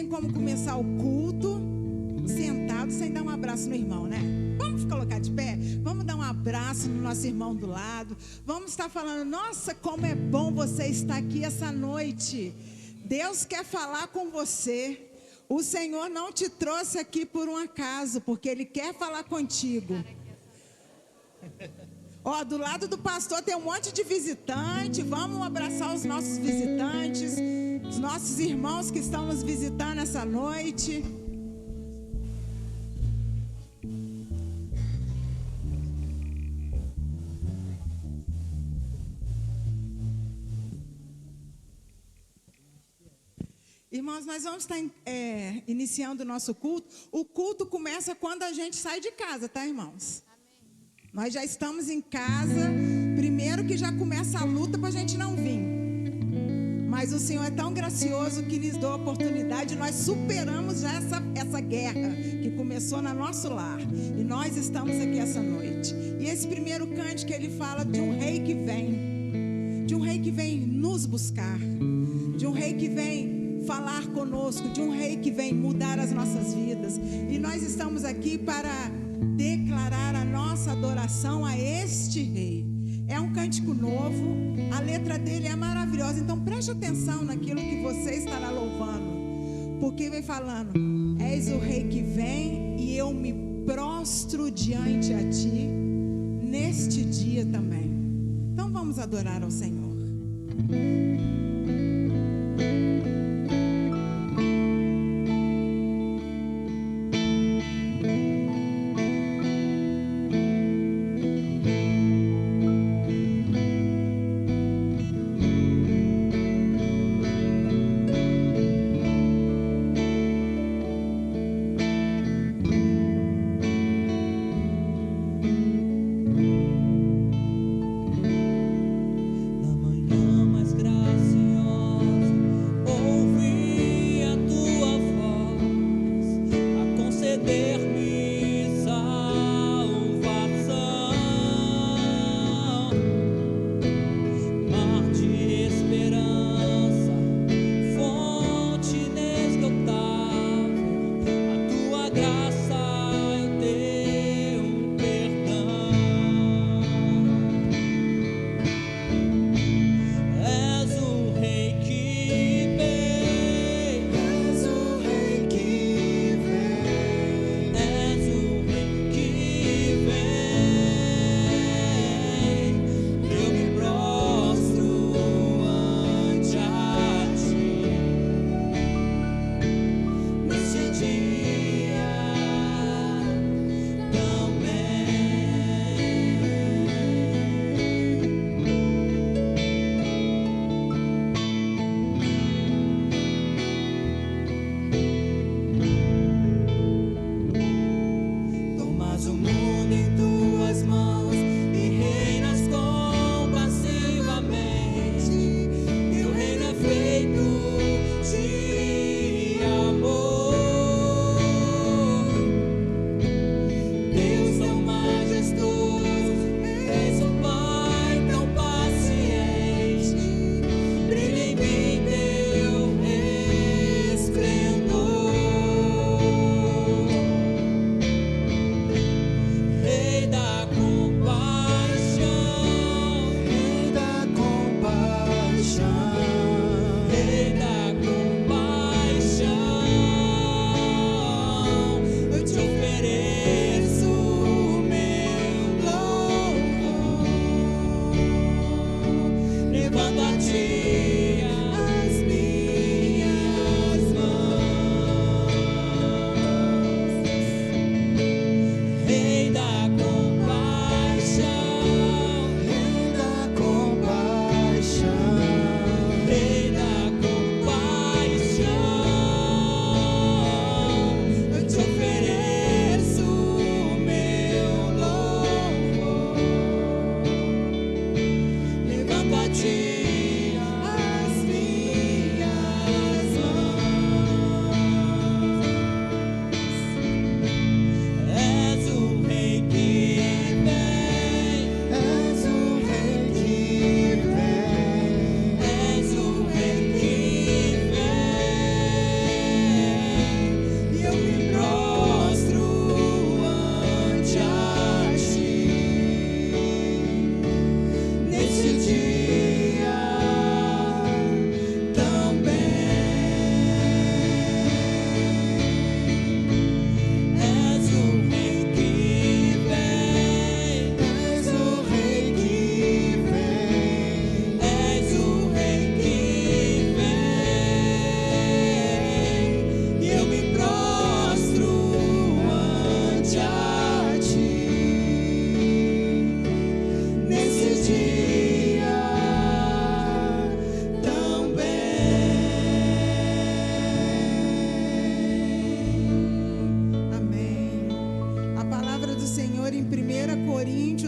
como começar o culto sentado sem dar um abraço no irmão, né? Vamos colocar de pé? Vamos dar um abraço no nosso irmão do lado. Vamos estar falando: nossa, como é bom você estar aqui essa noite. Deus quer falar com você. O Senhor não te trouxe aqui por um acaso, porque Ele quer falar contigo. Ó, do lado do pastor tem um monte de visitante. Vamos abraçar os nossos visitantes, os nossos irmãos que estão nos visitando essa noite. Irmãos, nós vamos estar iniciando o nosso culto. O culto começa quando a gente sai de casa, tá, irmãos? Amém. Nós já estamos em casa. Primeiro que já começa a luta para a gente não vir. Mas o Senhor é tão gracioso que nos deu a oportunidade. Nós superamos já essa guerra que começou no nosso lar. E nós estamos aqui essa noite. E esse primeiro cântico, ele fala de um rei que vem. De um rei que vem nos buscar. De um rei que vem falar conosco, de um rei que vem mudar as nossas vidas. E nós estamos aqui para declarar a nossa adoração a este rei. É um cântico novo, a letra dele é maravilhosa. Então preste atenção naquilo que você estará louvando, porque vem falando: és o rei que vem, e eu me prostro diante a ti neste dia também. Então vamos adorar ao Senhor. Na manhã mais graça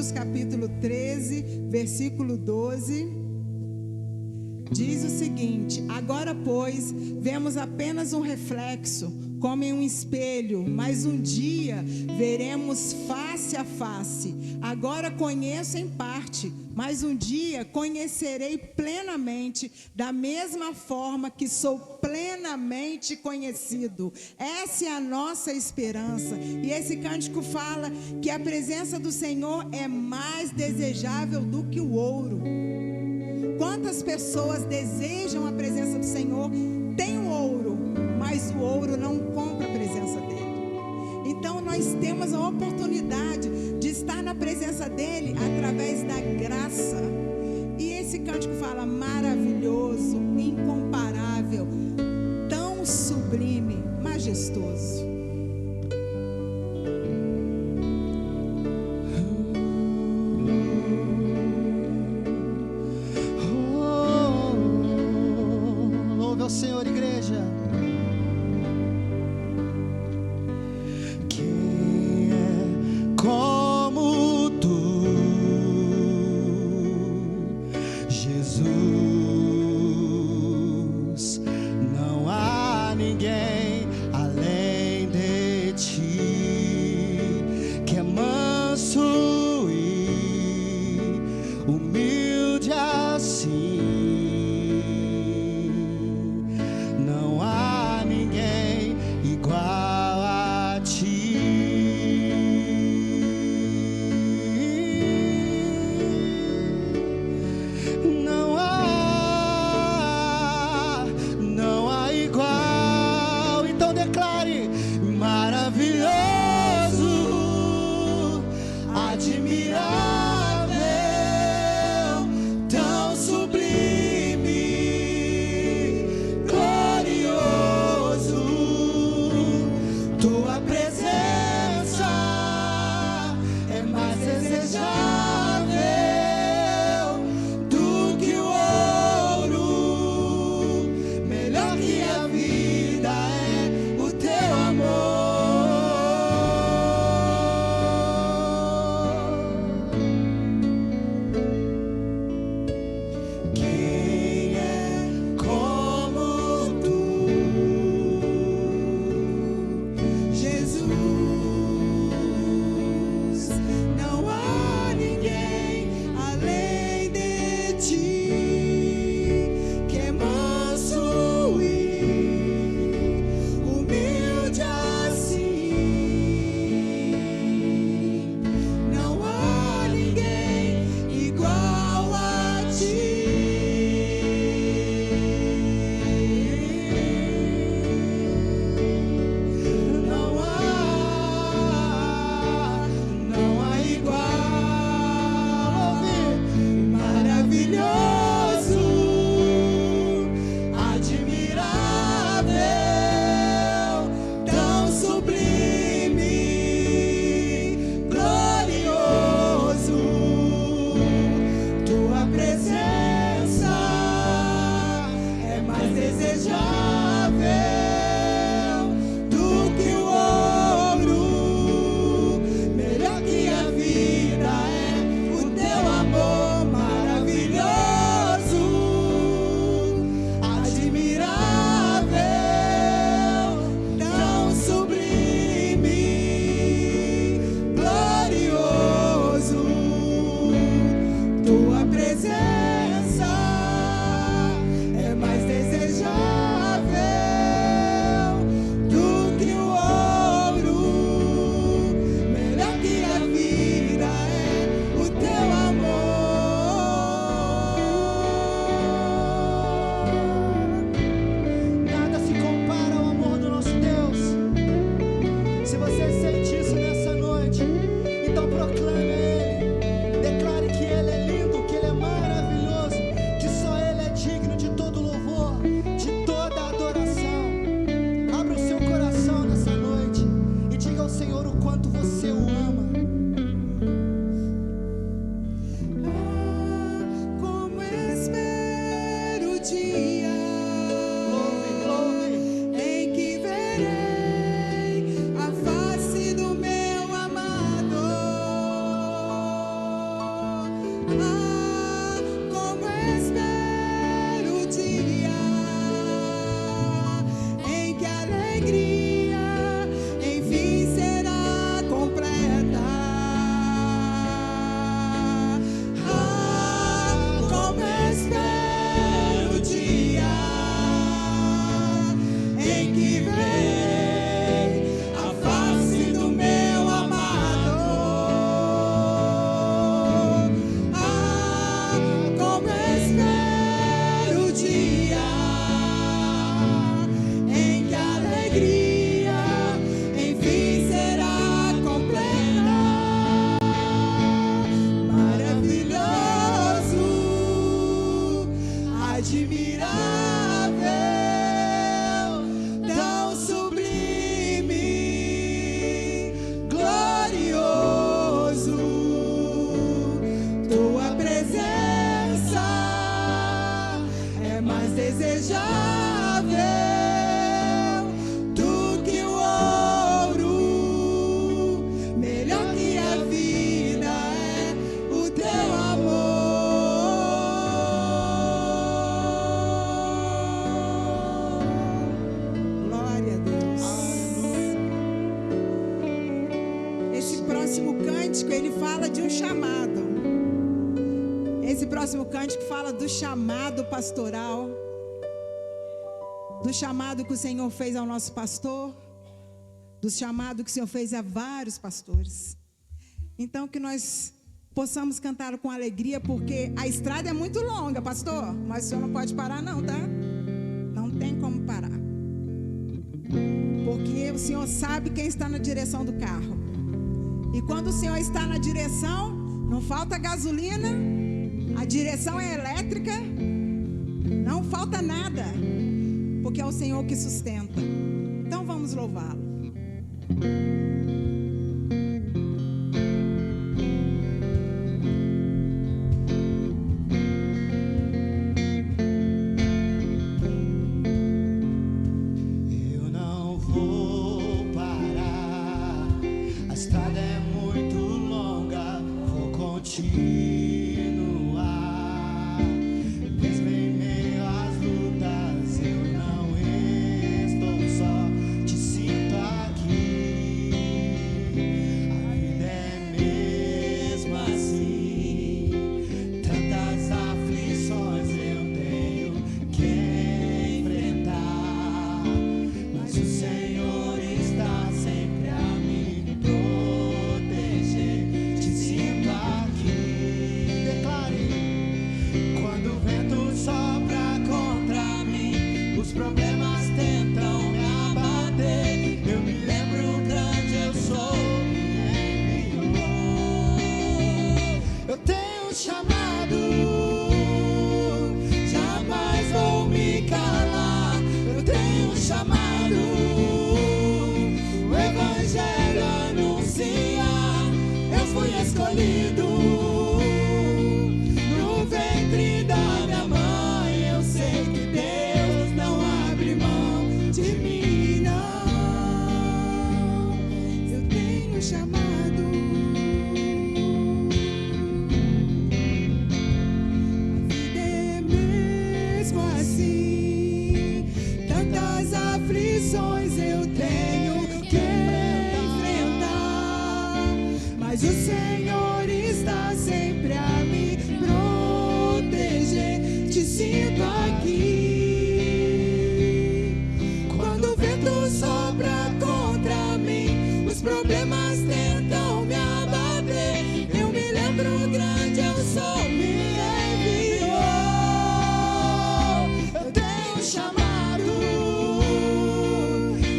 Coríntios capítulo 13, versículo 12, diz o seguinte: agora, pois, vemos apenas um reflexo, como em um espelho, mas um dia veremos face a face. Agora conheço em parte, mas um dia conhecerei plenamente, da mesma forma que sou plenamente conhecido. Essa é a nossa esperança. E esse cântico fala que a presença do Senhor é mais desejável do que o ouro. Quantas pessoas desejam a presença do Senhor? Tem o ouro, mas o ouro não compra a presença dele. Então nós temos a oportunidade de estar na presença dele através da graça. E esse cântico fala: maravilhoso, incomparável, tão sublime, majestoso. Louve ao Senhor, igreja. Como tu, Jesus, não há ninguém além de ti, que é manso e humilde assim. Não há ninguém igual a ti. Não há igual. Então declare: maravilhoso, admirável, tão sublime, glorioso. Tua presença é mais desejável do que o ouro, melhor que a vida é o teu amor. Quem é como tu, Jesus? Não há ninguém além de ti, que é manso e humilde assim. Não há ninguém igual a ti. Não há igual. Maravilhoso, admirável, tão sublime, glorioso. Tua presença é mais desejável do que o ouro, melhor que a vida é o teu amor. Maravilhoso, admirável, tão sublime, glorioso. Tua presença é mais desejável alegria enfim será completa. Ah, como espero o dia em que vem a face do meu amado. Ah, como espero o dia em que a alegria enfim será completa. Maravilhoso, admirável, tão sublime, glorioso, tua presença é mais desejável do que o ouro, melhor que a vida é o teu amor. Glória a Deus. Esse próximo cântico, ele fala de um chamado. Esse próximo cântico fala do chamado pastoral, do chamado que o Senhor fez ao nosso pastor, do chamado que o Senhor fez a vários pastores. Então, que nós possamos cantar com alegria, porque a estrada é muito longa, pastor, mas o Senhor não pode parar não, tá? Não tem como parar. Porque o Senhor sabe quem está na direção do carro. E quando o Senhor está na direção, não falta gasolina, a direção é elétrica, não falta nada, porque é o Senhor que sustenta. Então vamos louvá-lo. Eu não vou parar, a estrada é muito longa, vou continuar. Mesmo em meio às lutas, eu não estou só, te sinto aqui. A vida é mesmo assim, tantas aflições eu tenho que enfrentar, mas o Senhor está sempre a me proteger. Te sinto aqui. Declare: quando o vento sopra contra mim, os problemas tentam me abater, eu me lembro o grande eu sou me enviou. Eu tenho um chamado, jamais vou me calar. Eu tenho um chamado, o evangelho anuncia. Eu fui escolhido no ventre da minha mãe. Eu sei que Deus não abre mão de mim, não. Eu tenho um chamado. A vida é mesmo assim, tantas aflições eu tenho que enfrentar, mas o Senhor está sempre a me proteger. Te sinto aqui. Quando o vento sopra contra mim, os problemas tentam me abater, eu me lembro o grande eu sou me enviou. Eu tenho um chamado,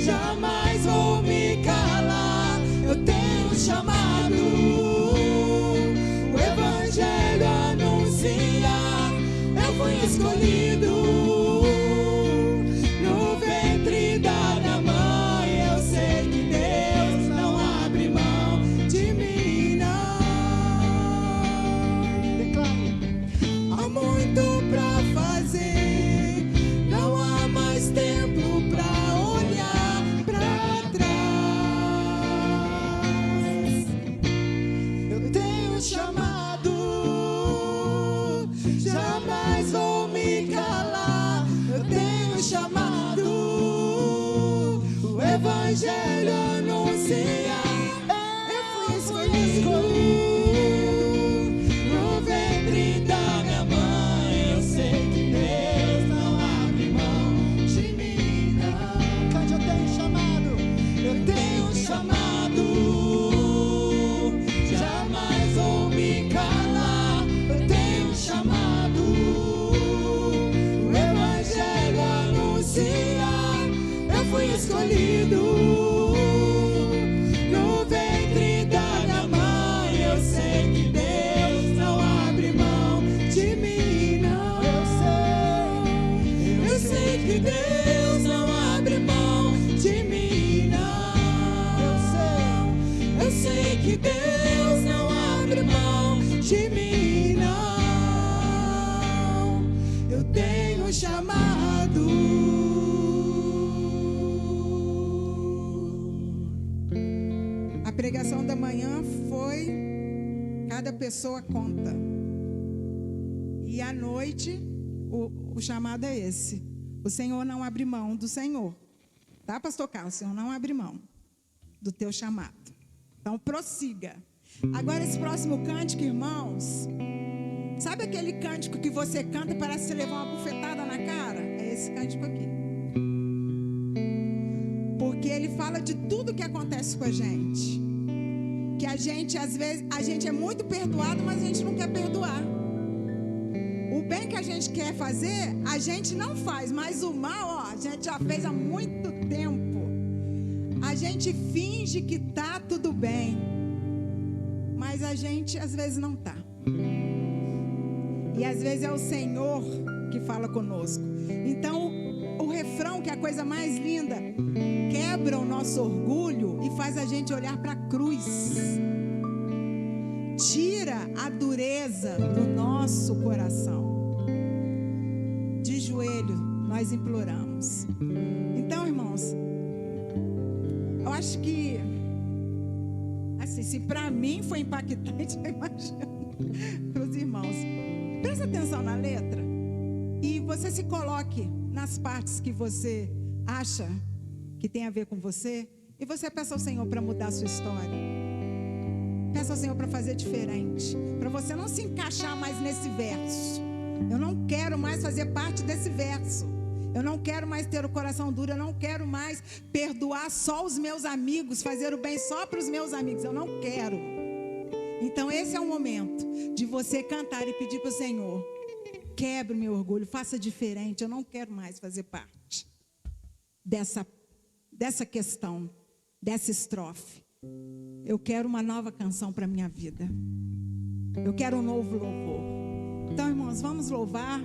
jamais vou me calar. Eu tenho um chamado, o evangelho anuncia. Eu fui escolhido evangelho anunciar. Eu fui Escolhido no ventre da minha mãe. Eu sei que Deus não abre mão de mim, não. Cante, eu tenho chamado. Eu tenho chamado. Jamais vou me calar. Eu tenho chamado. O evangelho anunciar. Eu fui escolhido. No ventre da minha mãe, eu sei que Deus não abre mão de mim, não. Eu sei que Deus não abre mão de mim, não. Eu sei que Deus não abre mão de mim, não. Eu tenho chamado. A pregação da manhã foi cada pessoa conta. E à noite o chamado é esse. O Senhor não abre mão do Senhor. Tá, pastor Carlos? O Senhor não abre mão do teu chamado. Então prossiga. Agora esse próximo cântico, irmãos, sabe aquele cântico que você canta e parece que você levou uma bufetada na cara? É esse cântico aqui. Porque ele fala de tudo que acontece com a gente. Que a gente, às vezes, a gente é muito perdoado, mas a gente não quer perdoar. O bem que a gente quer fazer, a gente não faz. Mas o mal, ó, a gente já fez há muito tempo. A gente finge que tá tudo bem. Mas a gente, às vezes, não tá. E às vezes é o Senhor que fala conosco. Então, o refrão, que é a coisa mais linda, quebra o nosso orgulho e faz a gente olhar para a cruz. Tira a dureza do nosso coração. De joelho, nós imploramos. Então, irmãos, eu acho que, assim, se para mim foi impactante, eu imagino para os irmãos. Presta atenção na letra e você se coloque nas partes que você acha que tem a ver com você, e você peça ao Senhor para mudar a sua história. Peça ao Senhor para fazer diferente, para você não se encaixar mais nesse verso. Eu não quero mais fazer parte desse verso. Eu não quero mais ter o coração duro. Eu não quero mais perdoar só os meus amigos, fazer o bem só para os meus amigos. Eu não quero. Então esse é o momento de você cantar e pedir para o Senhor: quebre o meu orgulho, faça diferente. Eu não quero mais fazer parte dessa questão, dessa estrofe. Eu quero uma nova canção para a minha vida. Eu quero um novo louvor. Então, irmãos, vamos louvar.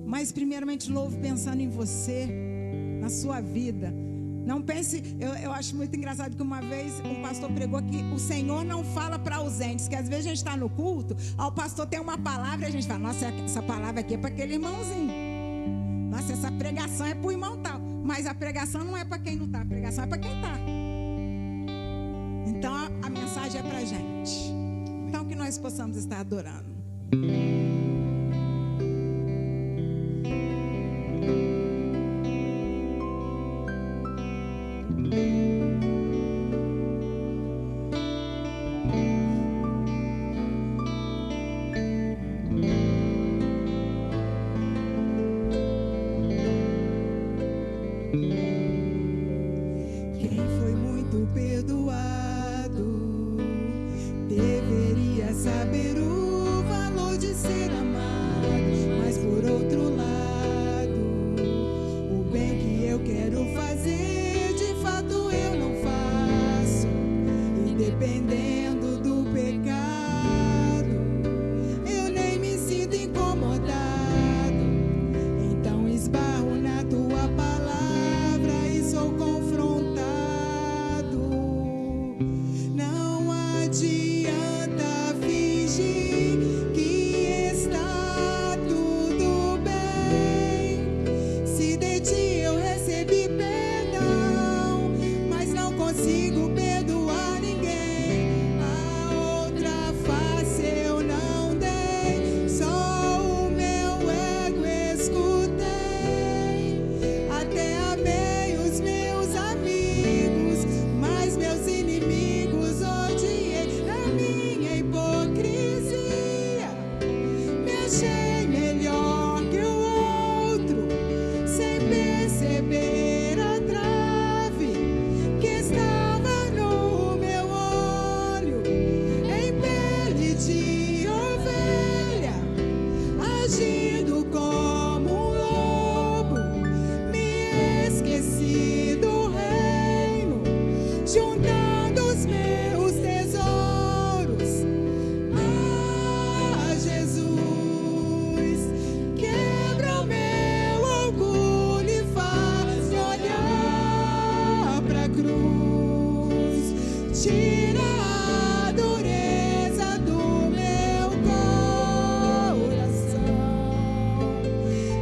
Mas primeiramente louve pensando em você, na sua vida. Não pense, eu acho muito engraçado que uma vez um pastor pregou que o Senhor não fala para ausentes, que às vezes a gente está no culto, o pastor tem uma palavra e a gente fala: nossa, essa palavra aqui é para aquele irmãozinho. Nossa, essa pregação é para o irmão tal. Mas a pregação não é para quem não está, a pregação é para quem está. Então a mensagem é para a gente. Então que nós possamos estar adorando. Quem foi muito perdoado deveria saber o valor de ser amado. Mas por outro lado, o bem que eu quero fazer, de fato eu não faço. E dependendo do pecado, eu nem me sinto incomodado. Então esbarro na tua palavra e sou confrontado. perceber a trave que estava no meu olho, em pele de ovelha, agindo como um lobo, me esqueci do reino, juntando os meus tesouros. Ah, Jesus, quebra o meu orgulho e faz-me olhar pra cruz. Tira a dureza do meu coração.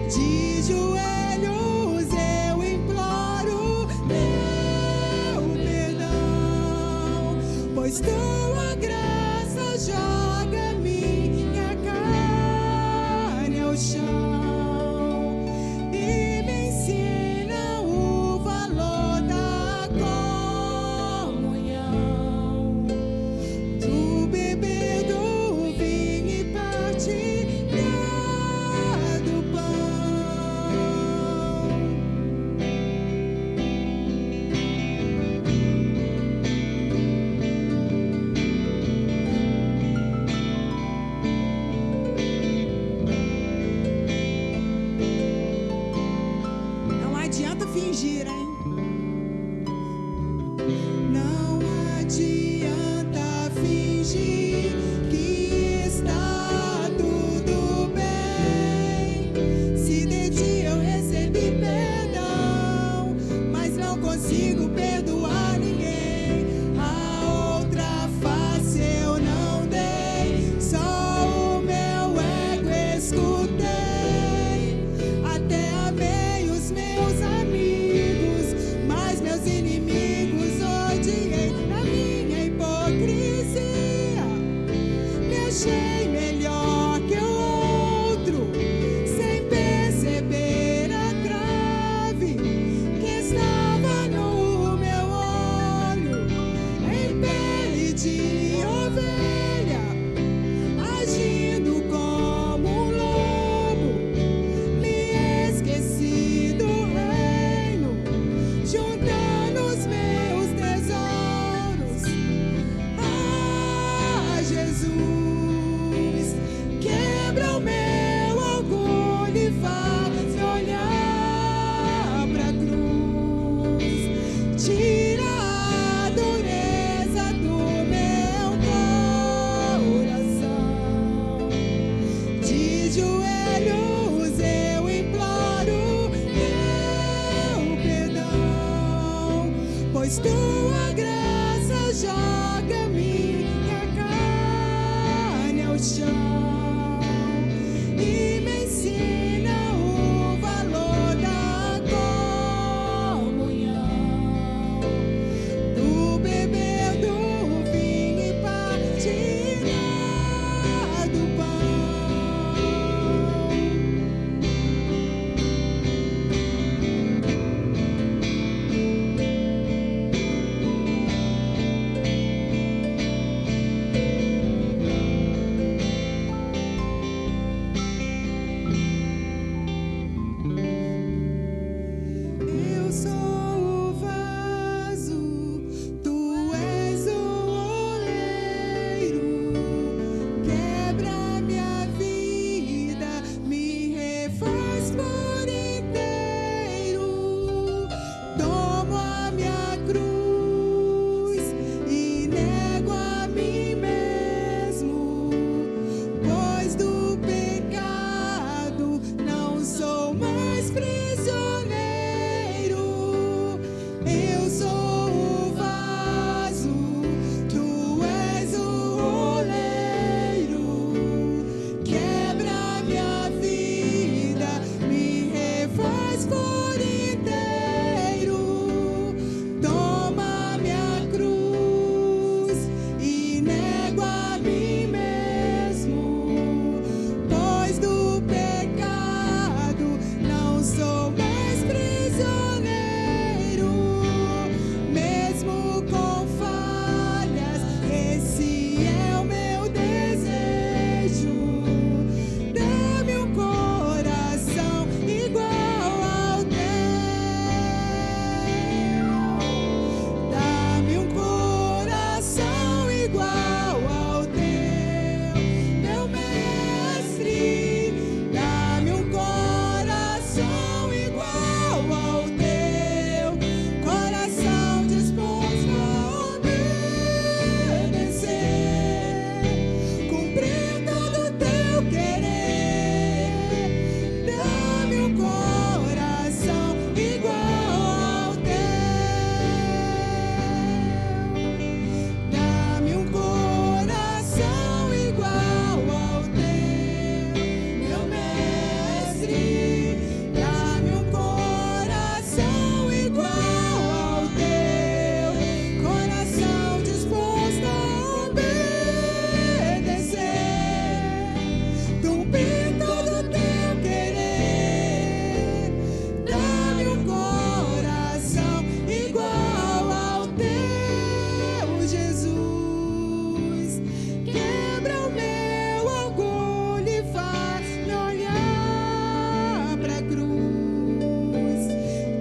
De joelhos eu imploro meu perdão, pois tua graça joga minha carne ao chão e me ensina o valor da comunhão, do beber do vinho e partilhar do pão. Não adianta fingir, hein? Não adianta fingir que está tudo bem. Se de ti eu recebi perdão, mas não consigo perdoar ninguém. A outra face eu não dei, só o meu ego escutei. Até amei os meus amigos, mas meus inimigos odiei. Na minha hipocrisia me achei melhor que o outro, sem perceber a trave que estava no meu olho, em pele de ovelha, agindo como um lobo, me esqueci do reino, juntando os meus tesouros. Ah, Jesus, quebra o meu orgulho e faz-me olhar pra cruz. Tira a dureza do meu coração. De joelhos eu imploro meu perdão, pois tua graça joga minha carne ao chão e me ensina o valor da comunhão, do beber do vinho e partilhar do pão.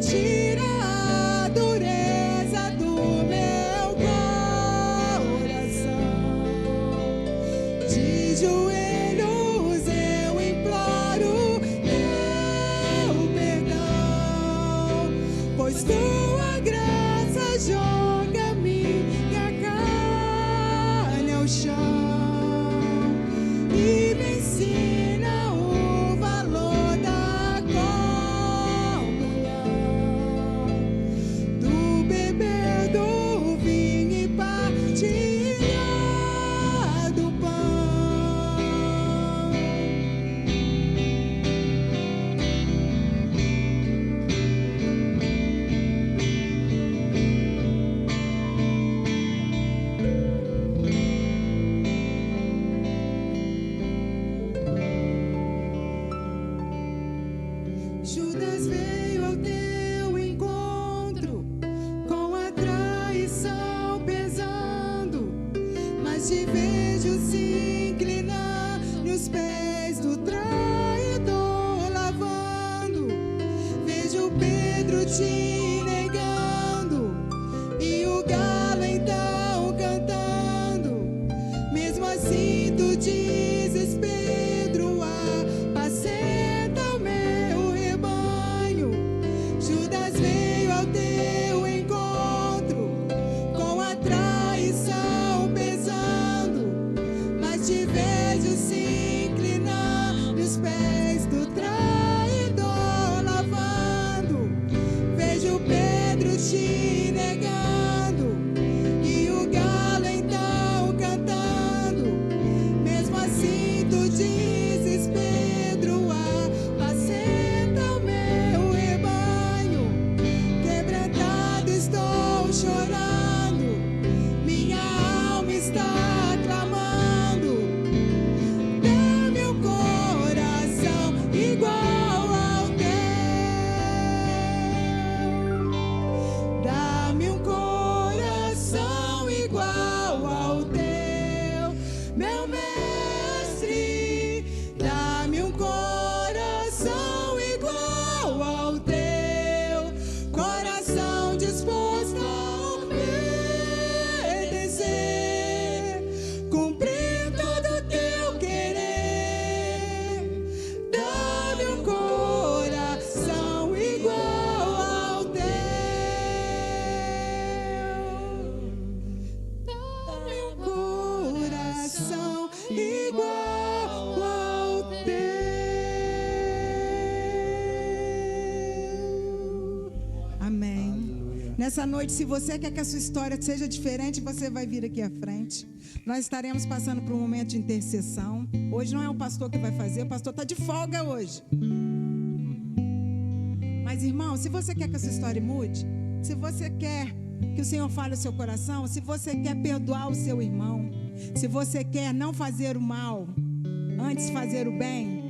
tira a dureza do meu coração. De joelhos eu imploro teu perdão, pois tua graça joga minha carne ao chão e me ensina o valor da comunhão, do beber do vinho e partilhar do pão. Judas veio ao teu encontro com a traição pesando, mas te vejo se inclinar nos pés do traidor lavando. Vejo Pedro te negando e o galo então cantando. Mesmo assim tu dizes, Pedro, apacenta o meu rebanho. Judas veio ao teu encontro com a traição pesando, mas te vejo se inclinar nos pés do traidor lavando. Vejo Pedro te negando e o galo então cantando. Mesmo assim tu dizes, Pedro, apacenta o meu rebanho. Quebrantado estou chorando, minha alma está clamando. Dá-me um coração igual ao teu. Dá-me um coração igual ao teu, meu mestre. Dá-me um coração igual ao teu, coração disposto a obedecer, cumprir todo o teu querer. Dá-me um coração igual ao teu. Dá-me um coração igual ao teu. Amém. Nessa noite, se você quer que a sua história seja diferente, você vai vir aqui à frente. Nós estaremos passando por um momento de intercessão. Hoje não é o pastor que vai fazer, o pastor está de folga hoje. Mas, irmão, se você quer que a sua história mude, se você quer que o Senhor fale o seu coração, se você quer perdoar o seu irmão, se você quer não fazer o mal, antes fazer o bem,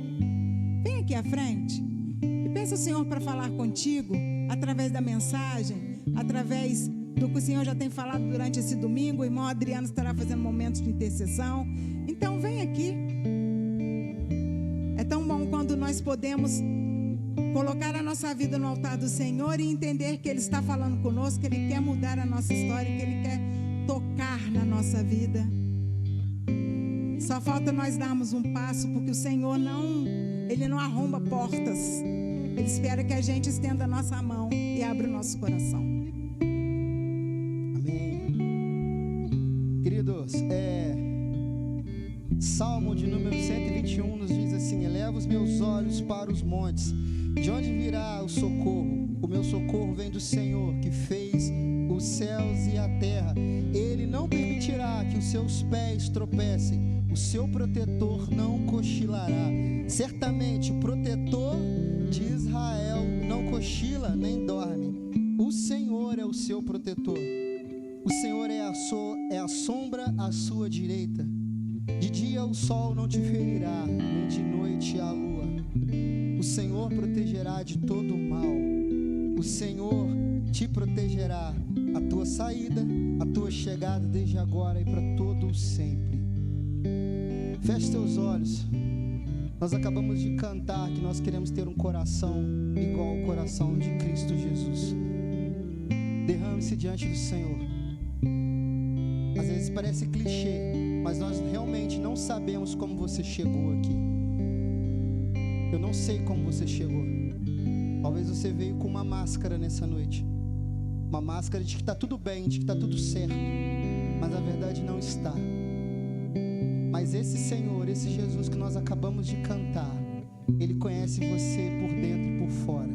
vem aqui à frente e peça ao Senhor para falar contigo, através da mensagem, através do que o Senhor já tem falado durante esse domingo. O irmão Adriano estará fazendo momentos de intercessão. Então vem aqui. É tão bom quando nós podemos colocar a nossa vida no altar do Senhor e entender que Ele está falando conosco, que Ele quer mudar a nossa história, que Ele quer tocar na nossa vida. Só falta nós darmos um passo, porque o Senhor Ele não arromba portas. Ele espera que a gente estenda a nossa mão e abra o nosso coração. Amém. Queridos, Salmo de número 121 nos diz assim: eleva os meus olhos para os montes, de onde virá o socorro? O meu socorro vem do Senhor, que fez os céus e a terra. Ele não permitirá que os seus pés tropecem, o seu protetor não cochilará. Certamente o protetor de Israel não cochila nem dorme. O Senhor é o seu protetor. O Senhor é a sombra à sua direita. De dia o sol não te ferirá, nem de noite a lua. O Senhor protegerá de todo o mal. O Senhor te protegerá a tua saída, a tua chegada, desde agora e para todo o sempre. Feche teus olhos. Nós acabamos de cantar que nós queremos ter um coração igual ao coração de Cristo Jesus. Derrame-se diante do Senhor. Às vezes parece clichê, mas nós realmente não sabemos como você chegou aqui. Eu não sei como você chegou. Talvez você veio com uma máscara nessa noite. Uma máscara de que está tudo bem, de que está tudo certo. Mas a verdade não está. Mas esse Senhor, esse Jesus que nós acabamos de cantar, Ele conhece você por dentro e por fora.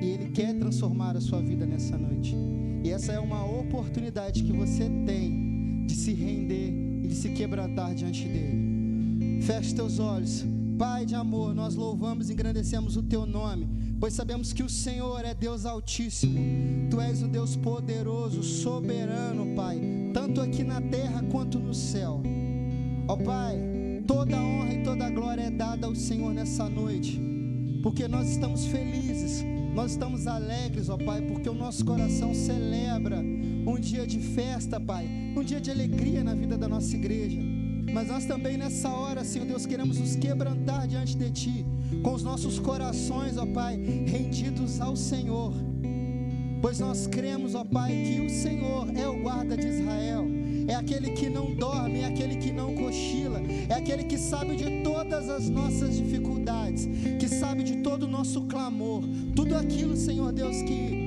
E Ele quer transformar a sua vida nessa noite. E essa é uma oportunidade que você tem de se render e de se quebrantar diante dEle. Feche teus olhos. Pai de amor, nós louvamos e engrandecemos o Teu nome, pois sabemos que o Senhor é Deus Altíssimo. Tu és o Deus poderoso, soberano, Pai, tanto aqui na terra quanto no céu. Ó Pai, toda a honra e toda a glória é dada ao Senhor nessa noite, porque nós estamos felizes, nós estamos alegres, ó Pai, porque o nosso coração celebra um dia de festa, Pai, um dia de alegria na vida da nossa igreja. Mas nós também nessa hora, Senhor Deus, queremos nos quebrantar diante de Ti, com os nossos corações, ó Pai, rendidos ao Senhor, pois nós cremos, ó Pai, que o Senhor é o guarda de Israel, é aquele que não dorme, é aquele que não cochila, é aquele que sabe de todas as nossas dificuldades, que sabe de todo o nosso clamor, tudo aquilo, Senhor Deus, que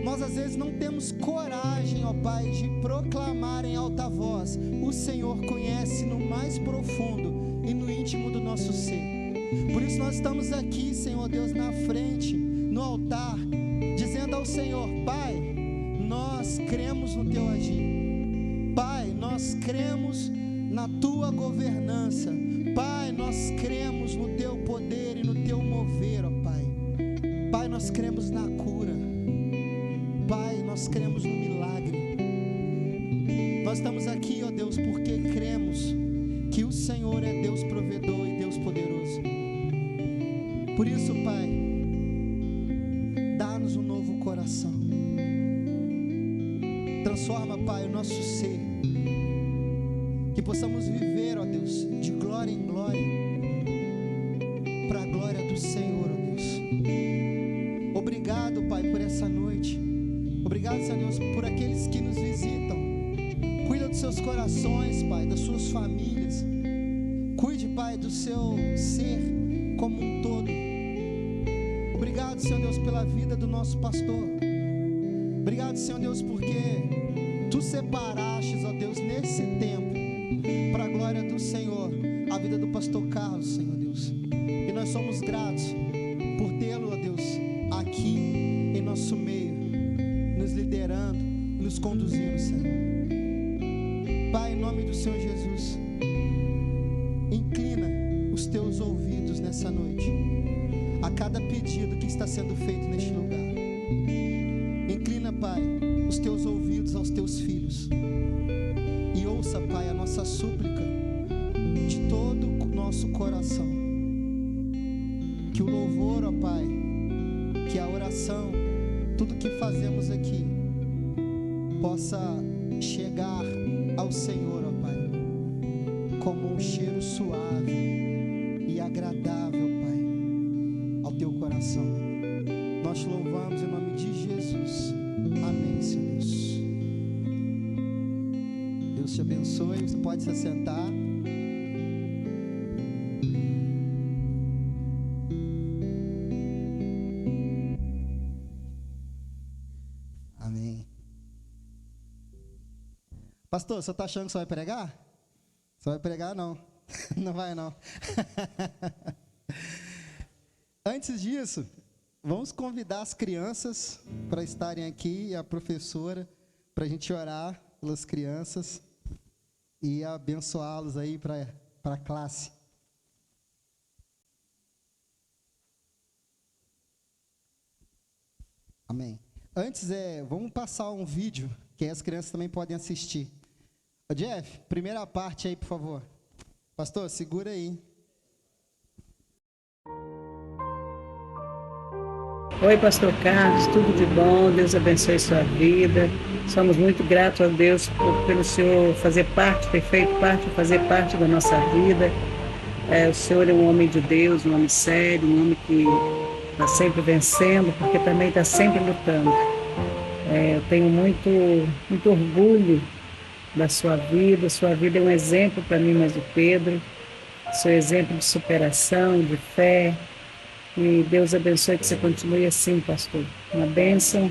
nós às vezes não temos coragem, ó Pai, de proclamar em alta voz. O Senhor conhece no mais profundo e no íntimo do nosso ser. Por isso nós estamos aqui, Senhor Deus, na frente, no altar, dizendo ao Senhor: Pai, nós cremos no Teu agir. Pai, nós cremos na Tua governança. Pai, nós cremos no Teu poder e no Teu mover, ó Pai. Pai, nós cremos na cura. Pai, nós cremos no milagre. Nós estamos aqui, ó Deus, porque cremos que o Senhor é Deus provedor e Deus poderoso. Por isso, Pai, dá-nos um novo coração. Transforma, Pai, o nosso ser. Que possamos viver, ó Deus, de glória em glória, para a glória do Senhor, ó Deus. Obrigado, Pai, por essa noite. Obrigado, Senhor Deus, por aqueles que nos visitam. Cuida dos seus corações, Pai, das suas famílias. Cuide, Pai, do seu ser como um todo. Obrigado, Senhor Deus, pela vida do nosso pastor. Obrigado, Senhor Deus, porque Tu separaste, ó Deus, nesse tempo, para a glória do Senhor, a vida do pastor Carlos, Senhor Deus. E nós somos gratos por tê-lo, ó Deus, aqui em nosso meio, nos liderando, nos conduzindo, Senhor. Pai, em nome do Senhor Jesus, inclina os Teus ouvidos nessa noite a cada pedido que está sendo feito neste lugar. Inclina, Pai, os Teus ouvidos aos Teus filhos e ouça, Pai, a nossa súplica de todo o nosso coração. Que o louvor, ó Pai, que a oração, tudo que fazemos aqui possa chegar ao Senhor, ó Pai, como um cheiro suave e agradável, Pai, ao Teu coração. Nós te louvamos em nome de Jesus. Amém, Senhor Deus. Deus te abençoe. Você pode se assentar. Pastor, você está achando que você vai pregar? Você vai pregar? Não. Não vai, não. Antes disso, vamos convidar as crianças para estarem aqui e a professora para a gente orar pelas crianças e abençoá-los aí para a classe. Amém. Antes, vamos passar um vídeo que as crianças também podem assistir. Ô Jeff, primeira parte aí, por favor. Pastor, segura aí. Oi, pastor Carlos, tudo de bom, Deus abençoe sua vida. Somos muito gratos a Deus pelo Senhor fazer parte, ter feito parte, fazer parte da nossa vida. O Senhor é um homem de Deus, um homem sério, um homem que está sempre vencendo, porque também está sempre lutando. Eu tenho muito orgulho da sua vida. Sua vida é um exemplo para mim, mas o Pedro. Seu exemplo de superação, de fé. E Deus abençoe que você continue assim, pastor. Uma bênção,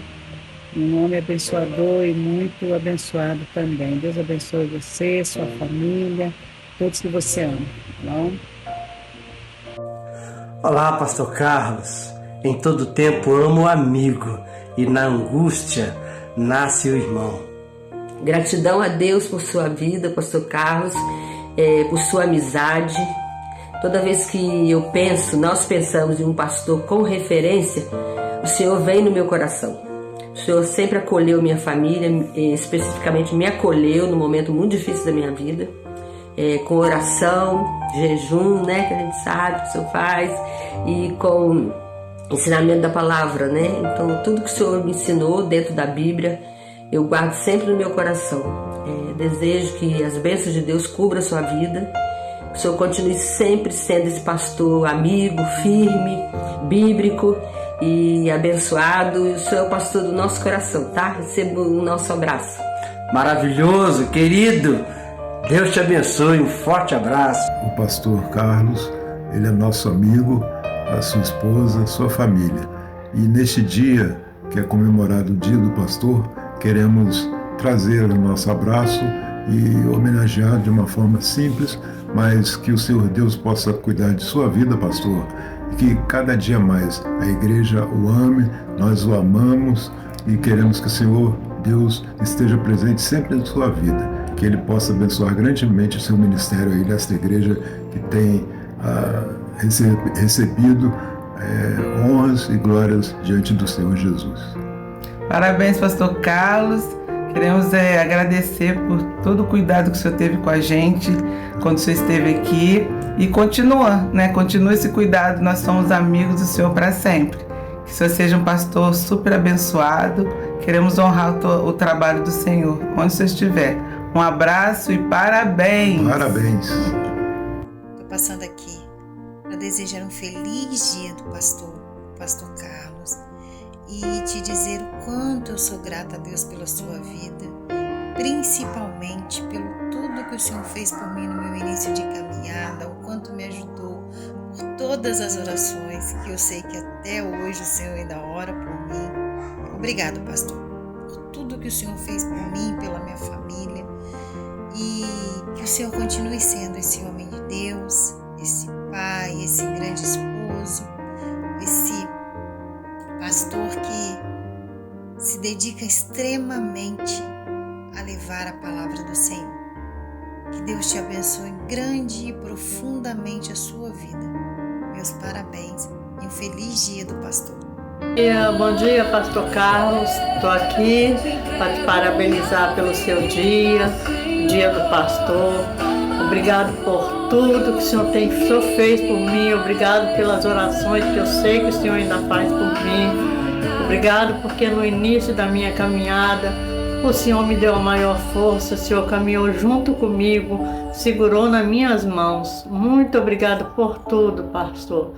um homem abençoador e muito abençoado também. Deus abençoe você, sua família, todos que você ama. Tá bom? Olá, pastor Carlos. Em todo tempo amo o amigo e na angústia nasce o irmão. Gratidão a Deus por sua vida, pastor Carlos, por sua amizade. Toda vez que nós pensamos em um pastor com referência, o Senhor vem no meu coração. O Senhor sempre acolheu minha família, especificamente me acolheu num momento muito difícil da minha vida, com oração, jejum, né, que a gente sabe que o Senhor faz, e com ensinamento da palavra, né? Então, tudo que o Senhor me ensinou dentro da Bíblia, eu guardo sempre no meu coração. Desejo que as bênçãos de Deus cubram a sua vida. Que o Senhor continue sempre sendo esse pastor amigo, firme, bíblico e abençoado. E o Senhor é o pastor do nosso coração, tá? Receba o nosso abraço. Maravilhoso, querido. Deus te abençoe, um forte abraço. O pastor Carlos, ele é nosso amigo, a sua esposa, a sua família. E neste dia, que é comemorado o Dia do Pastor, queremos trazer o nosso abraço e homenagear de uma forma simples, mas que o Senhor Deus possa cuidar de sua vida, pastor, e que cada dia mais a igreja o ame, nós o amamos e queremos que o Senhor Deus esteja presente sempre em sua vida, que Ele possa abençoar grandemente o seu ministério aí nesta igreja que tem recebido honras e glórias diante do Senhor Jesus. Parabéns, pastor Carlos. Queremos agradecer por todo o cuidado que o senhor teve com a gente quando o senhor esteve aqui e continua esse cuidado. Nós somos amigos do senhor para sempre. Que o senhor seja um pastor super abençoado. Queremos honrar o trabalho do Senhor onde você estiver. Um abraço e parabéns. Parabéns. Estou passando aqui para desejar um feliz dia do pastor Carlos, e te dizer o quanto eu sou grata a Deus pela sua vida, principalmente pelo tudo que o Senhor fez por mim no meu início de caminhada, o quanto me ajudou, por todas as orações que eu sei que até hoje o Senhor ainda ora por mim. Obrigado, pastor, por tudo que o Senhor fez por mim, pela minha família, e que o Senhor continue sendo esse homem de Deus, esse pai, esse grande esposo, esse pastor que se dedica extremamente a levar a palavra do Senhor. Que Deus te abençoe grande e profundamente a sua vida. Meus parabéns e um feliz dia do pastor. Bom dia, pastor Carlos. Estou aqui para te parabenizar pelo seu dia do pastor. Obrigado por tudo que o Senhor fez por mim. Obrigado pelas orações que eu sei que o Senhor ainda faz por mim. Obrigado porque no início da minha caminhada o Senhor me deu a maior força. O Senhor caminhou junto comigo, segurou nas minhas mãos. Muito obrigado por tudo, pastor.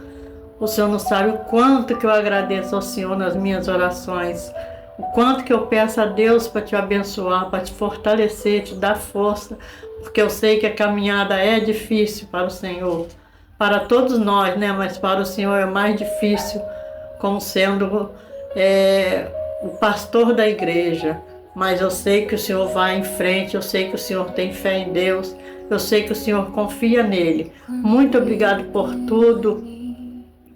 O Senhor não sabe o quanto que eu agradeço ao Senhor nas minhas orações. O quanto que eu peço a Deus para te abençoar, para te fortalecer, te dar força, porque eu sei que a caminhada é difícil para o Senhor, para todos nós, né? Mas para o Senhor é mais difícil, como sendo o pastor da igreja. Mas eu sei que o Senhor vai em frente, eu sei que o Senhor tem fé em Deus, eu sei que o Senhor confia nele. Muito obrigado por tudo,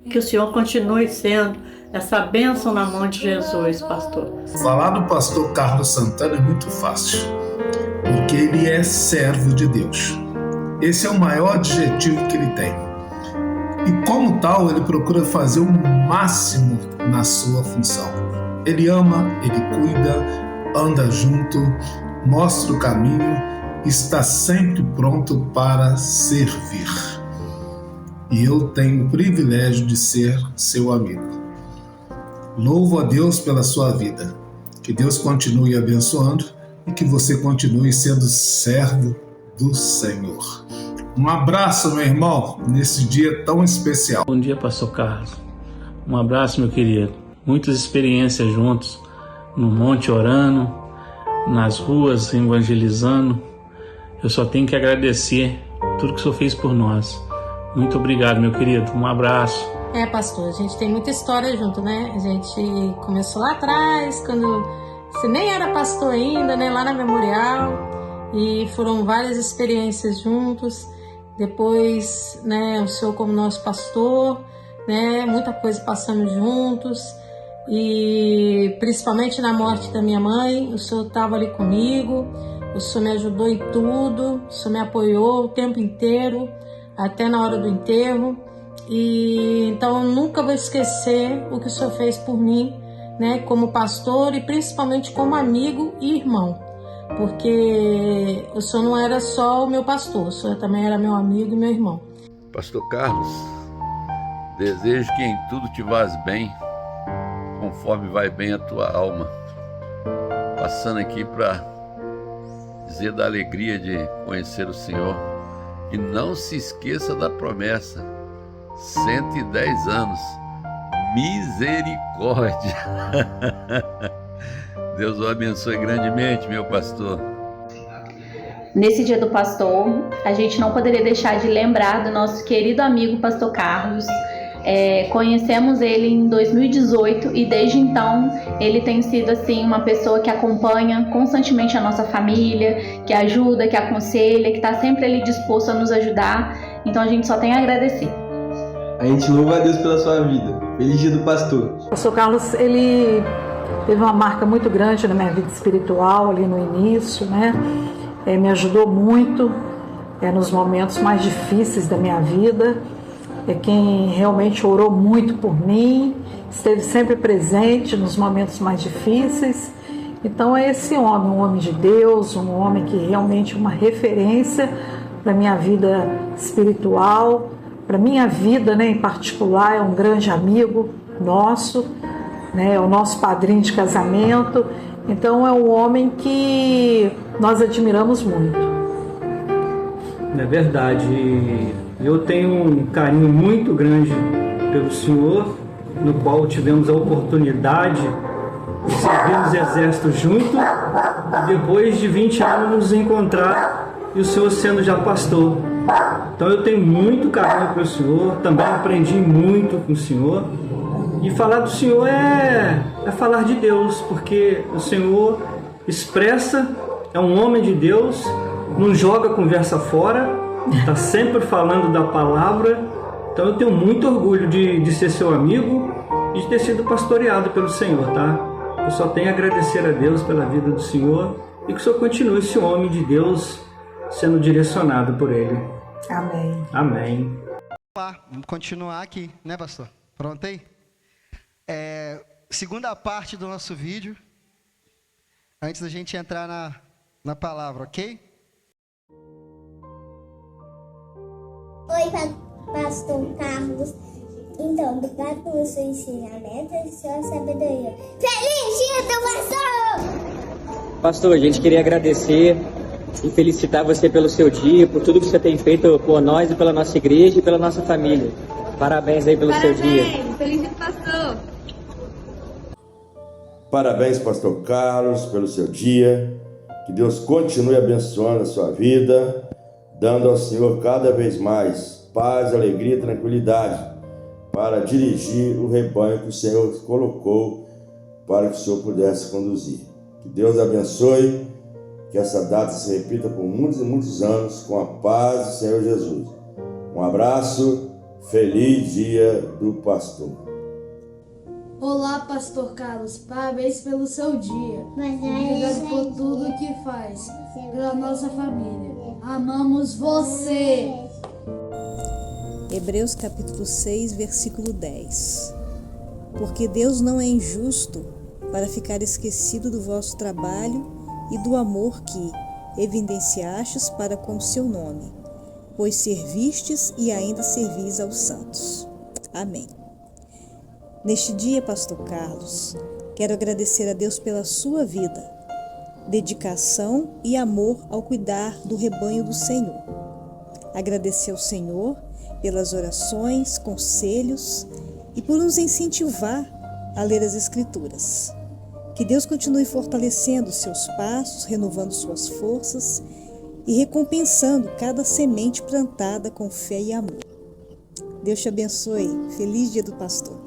que o Senhor continue sendo essa bênção na mão de Jesus, pastor. Falar do pastor Carlos Santana é muito fácil, porque ele é servo de Deus. Esse é o maior adjetivo que ele tem. E como tal, ele procura fazer o máximo na sua função. Ele ama, ele cuida, anda junto, mostra o caminho, está sempre pronto para servir. E eu tenho o privilégio de ser seu amigo. Louvo a Deus pela sua vida. Que Deus continue abençoando e que você continue sendo servo do Senhor. Um abraço, meu irmão, nesse dia tão especial. Bom dia, pastor Carlos. Um abraço, meu querido. Muitas experiências juntos, no monte orando, nas ruas evangelizando. Eu só tenho que agradecer tudo que o senhor fez por nós. Muito obrigado, meu querido. Um abraço. Pastor, a gente tem muita história junto, né? A gente começou lá atrás, quando você nem era pastor ainda, né? Lá na Memorial. E foram várias experiências juntos. Depois, né, o senhor como nosso pastor, né? Muita coisa passamos juntos. E principalmente na morte da minha mãe, o senhor estava ali comigo. O senhor me ajudou em tudo. O senhor me apoiou o tempo inteiro, até na hora do enterro. E então eu nunca vou esquecer o que o senhor fez por mim, né, como pastor e principalmente como amigo e irmão, porque o senhor não era só o meu pastor, o senhor também era meu amigo e meu irmão. Pastor Carlos, desejo que em tudo te vás bem, conforme vai bem a tua alma. Passando aqui para dizer da alegria de conhecer o Senhor. E não se esqueça da promessa: 110 anos, misericórdia. Deus o abençoe grandemente, meu pastor. Nesse dia do pastor, a gente não poderia deixar de lembrar do nosso querido amigo pastor Carlos. Conhecemos ele em 2018 e desde então ele tem sido assim uma pessoa que acompanha constantemente a nossa família, que ajuda, que aconselha, que está sempre ali disposto a nos ajudar. Então a gente só tem a agradecer. A gente louva a Deus pela sua vida. Feliz dia do pastor. O pastor Carlos, ele teve uma marca muito grande na minha vida espiritual ali no início, né? Me ajudou muito nos momentos mais difíceis da minha vida. É quem realmente orou muito por mim, esteve sempre presente nos momentos mais difíceis. Então é esse homem, um homem de Deus, um homem que realmente é uma referência para a minha vida espiritual, para a minha vida, né, em particular. É um grande amigo nosso, né, é o nosso padrinho de casamento. Então é um homem que nós admiramos muito. É verdade. Eu tenho um carinho muito grande pelo senhor, no qual tivemos a oportunidade de servir nos exércitos juntos e depois de 20 anos nos encontrar, e o senhor sendo já pastor. Então eu tenho muito carinho pelo senhor, também aprendi muito com o senhor. E falar do senhor é falar de Deus, porque o senhor expressa, é um homem de Deus, não joga conversa fora, está sempre falando da palavra. Então eu tenho muito orgulho de ser seu amigo e de ter sido pastoreado pelo Senhor, tá? Eu só tenho a agradecer a Deus pela vida do Senhor e que o Senhor continue esse homem de Deus sendo direcionado por Ele. Amém. Amém. Vamos continuar aqui, né, pastor? Pronto aí? Segunda parte do nosso vídeo, antes da gente entrar na palavra, ok? Oi, pastor Carlos. Então, obrigado pelo seu ensinamento e sua sabedoria. Feliz dia do pastor! Pastor, a gente queria agradecer e felicitar você pelo seu dia, por tudo que você tem feito por nós e pela nossa igreja e pela nossa família. Parabéns aí pelo seu dia. Feliz dia do pastor! Parabéns, pastor Carlos, pelo seu dia. Que Deus continue abençoando a sua vida, dando ao Senhor cada vez mais paz, alegria e tranquilidade para dirigir o rebanho que o Senhor colocou para que o Senhor pudesse conduzir. Que Deus abençoe, que essa data se repita por muitos e muitos anos com a paz do Senhor Jesus. Um abraço, feliz dia do pastor. Olá, pastor Carlos, parabéns pelo seu dia. Obrigado por tudo que faz pela nossa família. Amamos você. Hebreus capítulo 6, versículo 10. Porque Deus não é injusto para ficar esquecido do vosso trabalho e do amor que evidenciastes para com o seu nome, pois servistes e ainda servis aos santos. Amém. Neste dia, pastor Carlos, quero agradecer a Deus pela sua vida, dedicação e amor ao cuidar do rebanho do Senhor. agradecer ao Senhor pelas orações, conselhos e por nos incentivar a ler as Escrituras. Que Deus continue fortalecendo seus passos, renovando suas forças e recompensando cada semente plantada com fé e amor. Deus te abençoe. Feliz Dia do Pastor.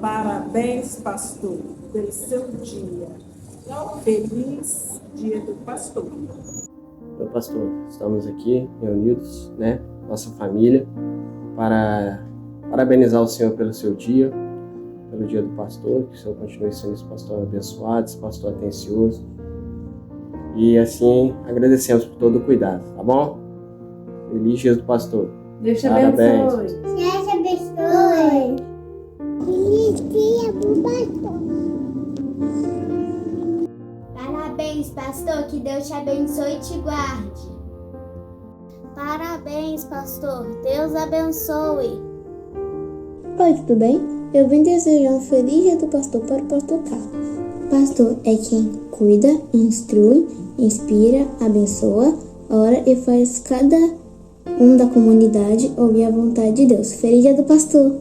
Parabéns, pastor, pelo seu dia. Feliz Dia do Pastor. Meu pastor, estamos aqui reunidos, nossa família, para parabenizar o Senhor pelo seu dia, pelo Dia do Pastor, que o Senhor continue sendo esse pastor abençoado, esse pastor atencioso. E assim, agradecemos por todo o cuidado, tá bom? Feliz Dia do Pastor. Deus te Parabéns. abençoe. Deus te abençoe. Feliz Dia do Pastor. Parabéns, pastor, que Deus te abençoe e te guarde. Parabéns, pastor, Deus abençoe. Oi, tudo bem? Eu vim desejar um feliz Dia do Pastor para o pastor Carlos. Pastor é quem cuida, instrui, inspira, abençoa, ora e faz cada um da comunidade ouvir a vontade de Deus. Feliz Dia do Pastor!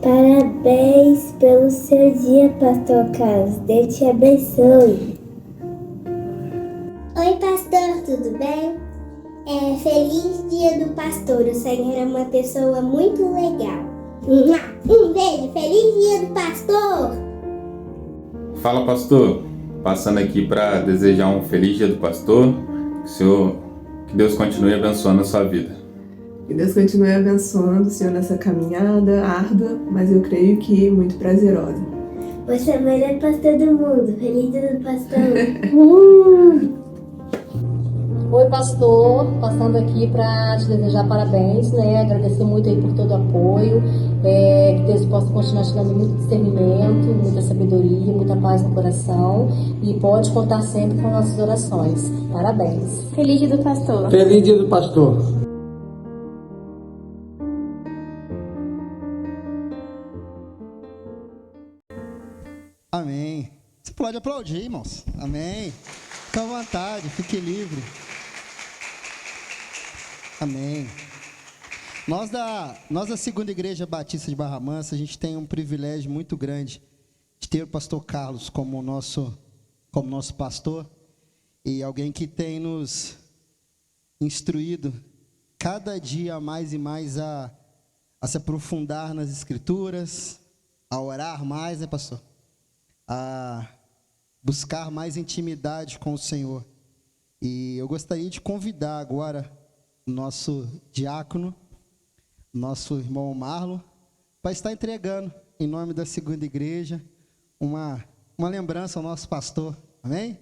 Parabéns pelo seu dia, pastor Carlos. Deus te abençoe. Oi, pastor, tudo bem? Feliz Dia do Pastor. O Senhor é uma pessoa muito legal. Um beijo. Feliz Dia do Pastor. Fala, pastor. Passando aqui para desejar um feliz Dia do Pastor. Que Deus continue abençoando a sua vida. Que Deus continue abençoando o Senhor nessa caminhada árdua, mas eu creio que muito prazerosa. Você é o melhor pastor do mundo. Feliz Dia do Pastor. Oi, pastor, passando aqui para te desejar parabéns, agradecer muito aí por todo o apoio, que Deus possa continuar te dando muito discernimento, muita sabedoria, muita paz no coração e pode contar sempre com nossas orações. Parabéns. Feliz Dia do Pastor. Feliz Dia do Pastor. Amém. Você pode aplaudir, irmãos. Amém. Fique à vontade, fique livre. Amém. Nós da Segunda Igreja Batista de Barra Mansa, a gente tem um privilégio muito grande de ter o pastor Carlos como nosso pastor e alguém que tem nos instruído cada dia mais e mais a se aprofundar nas Escrituras, a orar mais, pastor? A buscar mais intimidade com o Senhor. E eu gostaria de convidar agora o nosso diácono, nosso irmão Marlon, para estar entregando, em nome da Segunda Igreja, uma lembrança ao nosso pastor. Amém?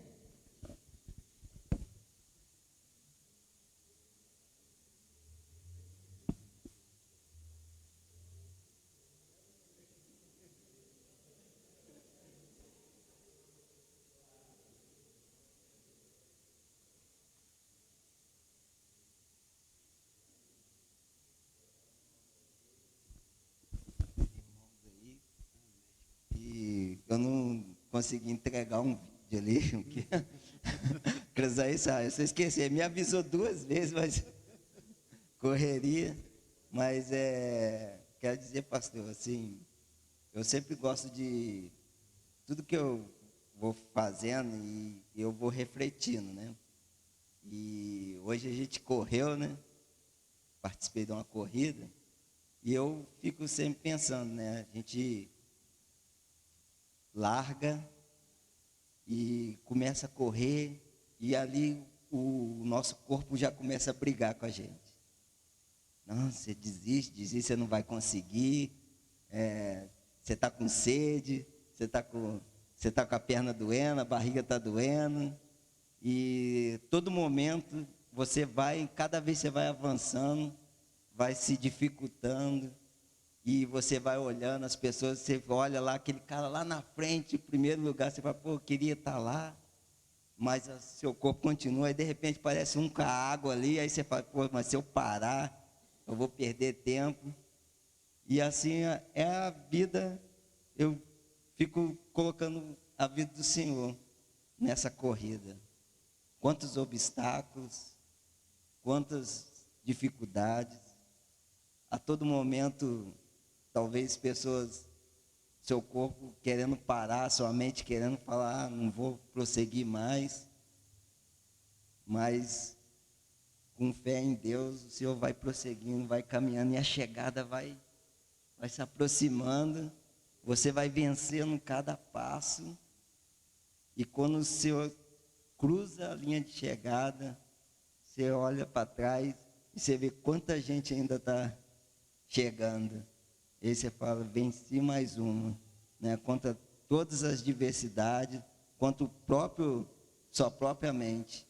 Eu não consegui entregar um vídeo ali, eu esqueci, me avisou 2 vezes, mas correria, mas quero dizer, pastor, assim, eu sempre gosto de tudo que eu vou fazendo e eu vou refletindo, e hoje a gente correu, participei de uma corrida, e eu fico sempre pensando, a gente larga e começa a correr e ali o nosso corpo já começa a brigar com a gente. Não, você desiste, você não vai conseguir, você está com sede, você está com a perna doendo, a barriga está doendo, e todo momento cada vez você vai avançando, vai se dificultando, e você vai olhando as pessoas, você olha lá, aquele cara lá na frente, em primeiro lugar, você fala, pô, eu queria estar lá, mas o seu corpo continua, e de repente parece um com a água ali, aí você fala, pô, mas se eu parar, eu vou perder tempo. E assim é a vida, eu fico colocando a vida do Senhor nessa corrida. quantos obstáculos, quantas dificuldades. A todo momento, talvez pessoas, seu corpo querendo parar, sua mente querendo falar, não vou prosseguir mais. Mas, com fé em Deus, o Senhor vai prosseguindo, vai caminhando, e a chegada vai se aproximando. Você vai vencendo cada passo. E quando o Senhor cruza a linha de chegada, você olha para trás e você vê quanta gente ainda está chegando. Aí você fala, venci mais uma, né? Contra todas as diversidades, contra sua própria mente.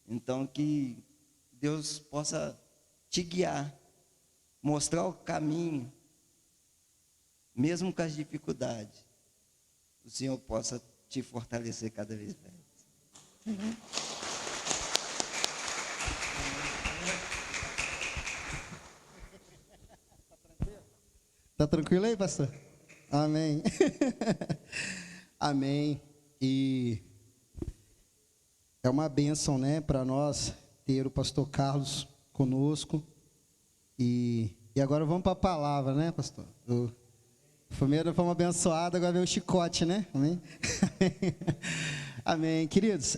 Então, que Deus possa te guiar, mostrar o caminho, mesmo com as dificuldades. O Senhor possa te fortalecer cada vez mais. Tá tranquilo aí, pastor? Amém. Amém. E é uma bênção, né, para nós ter o pastor Carlos conosco. E agora vamos para a palavra, né, pastor? Primeiro fomos abençoados, agora vem o chicote, né? Amém. Amém. Queridos,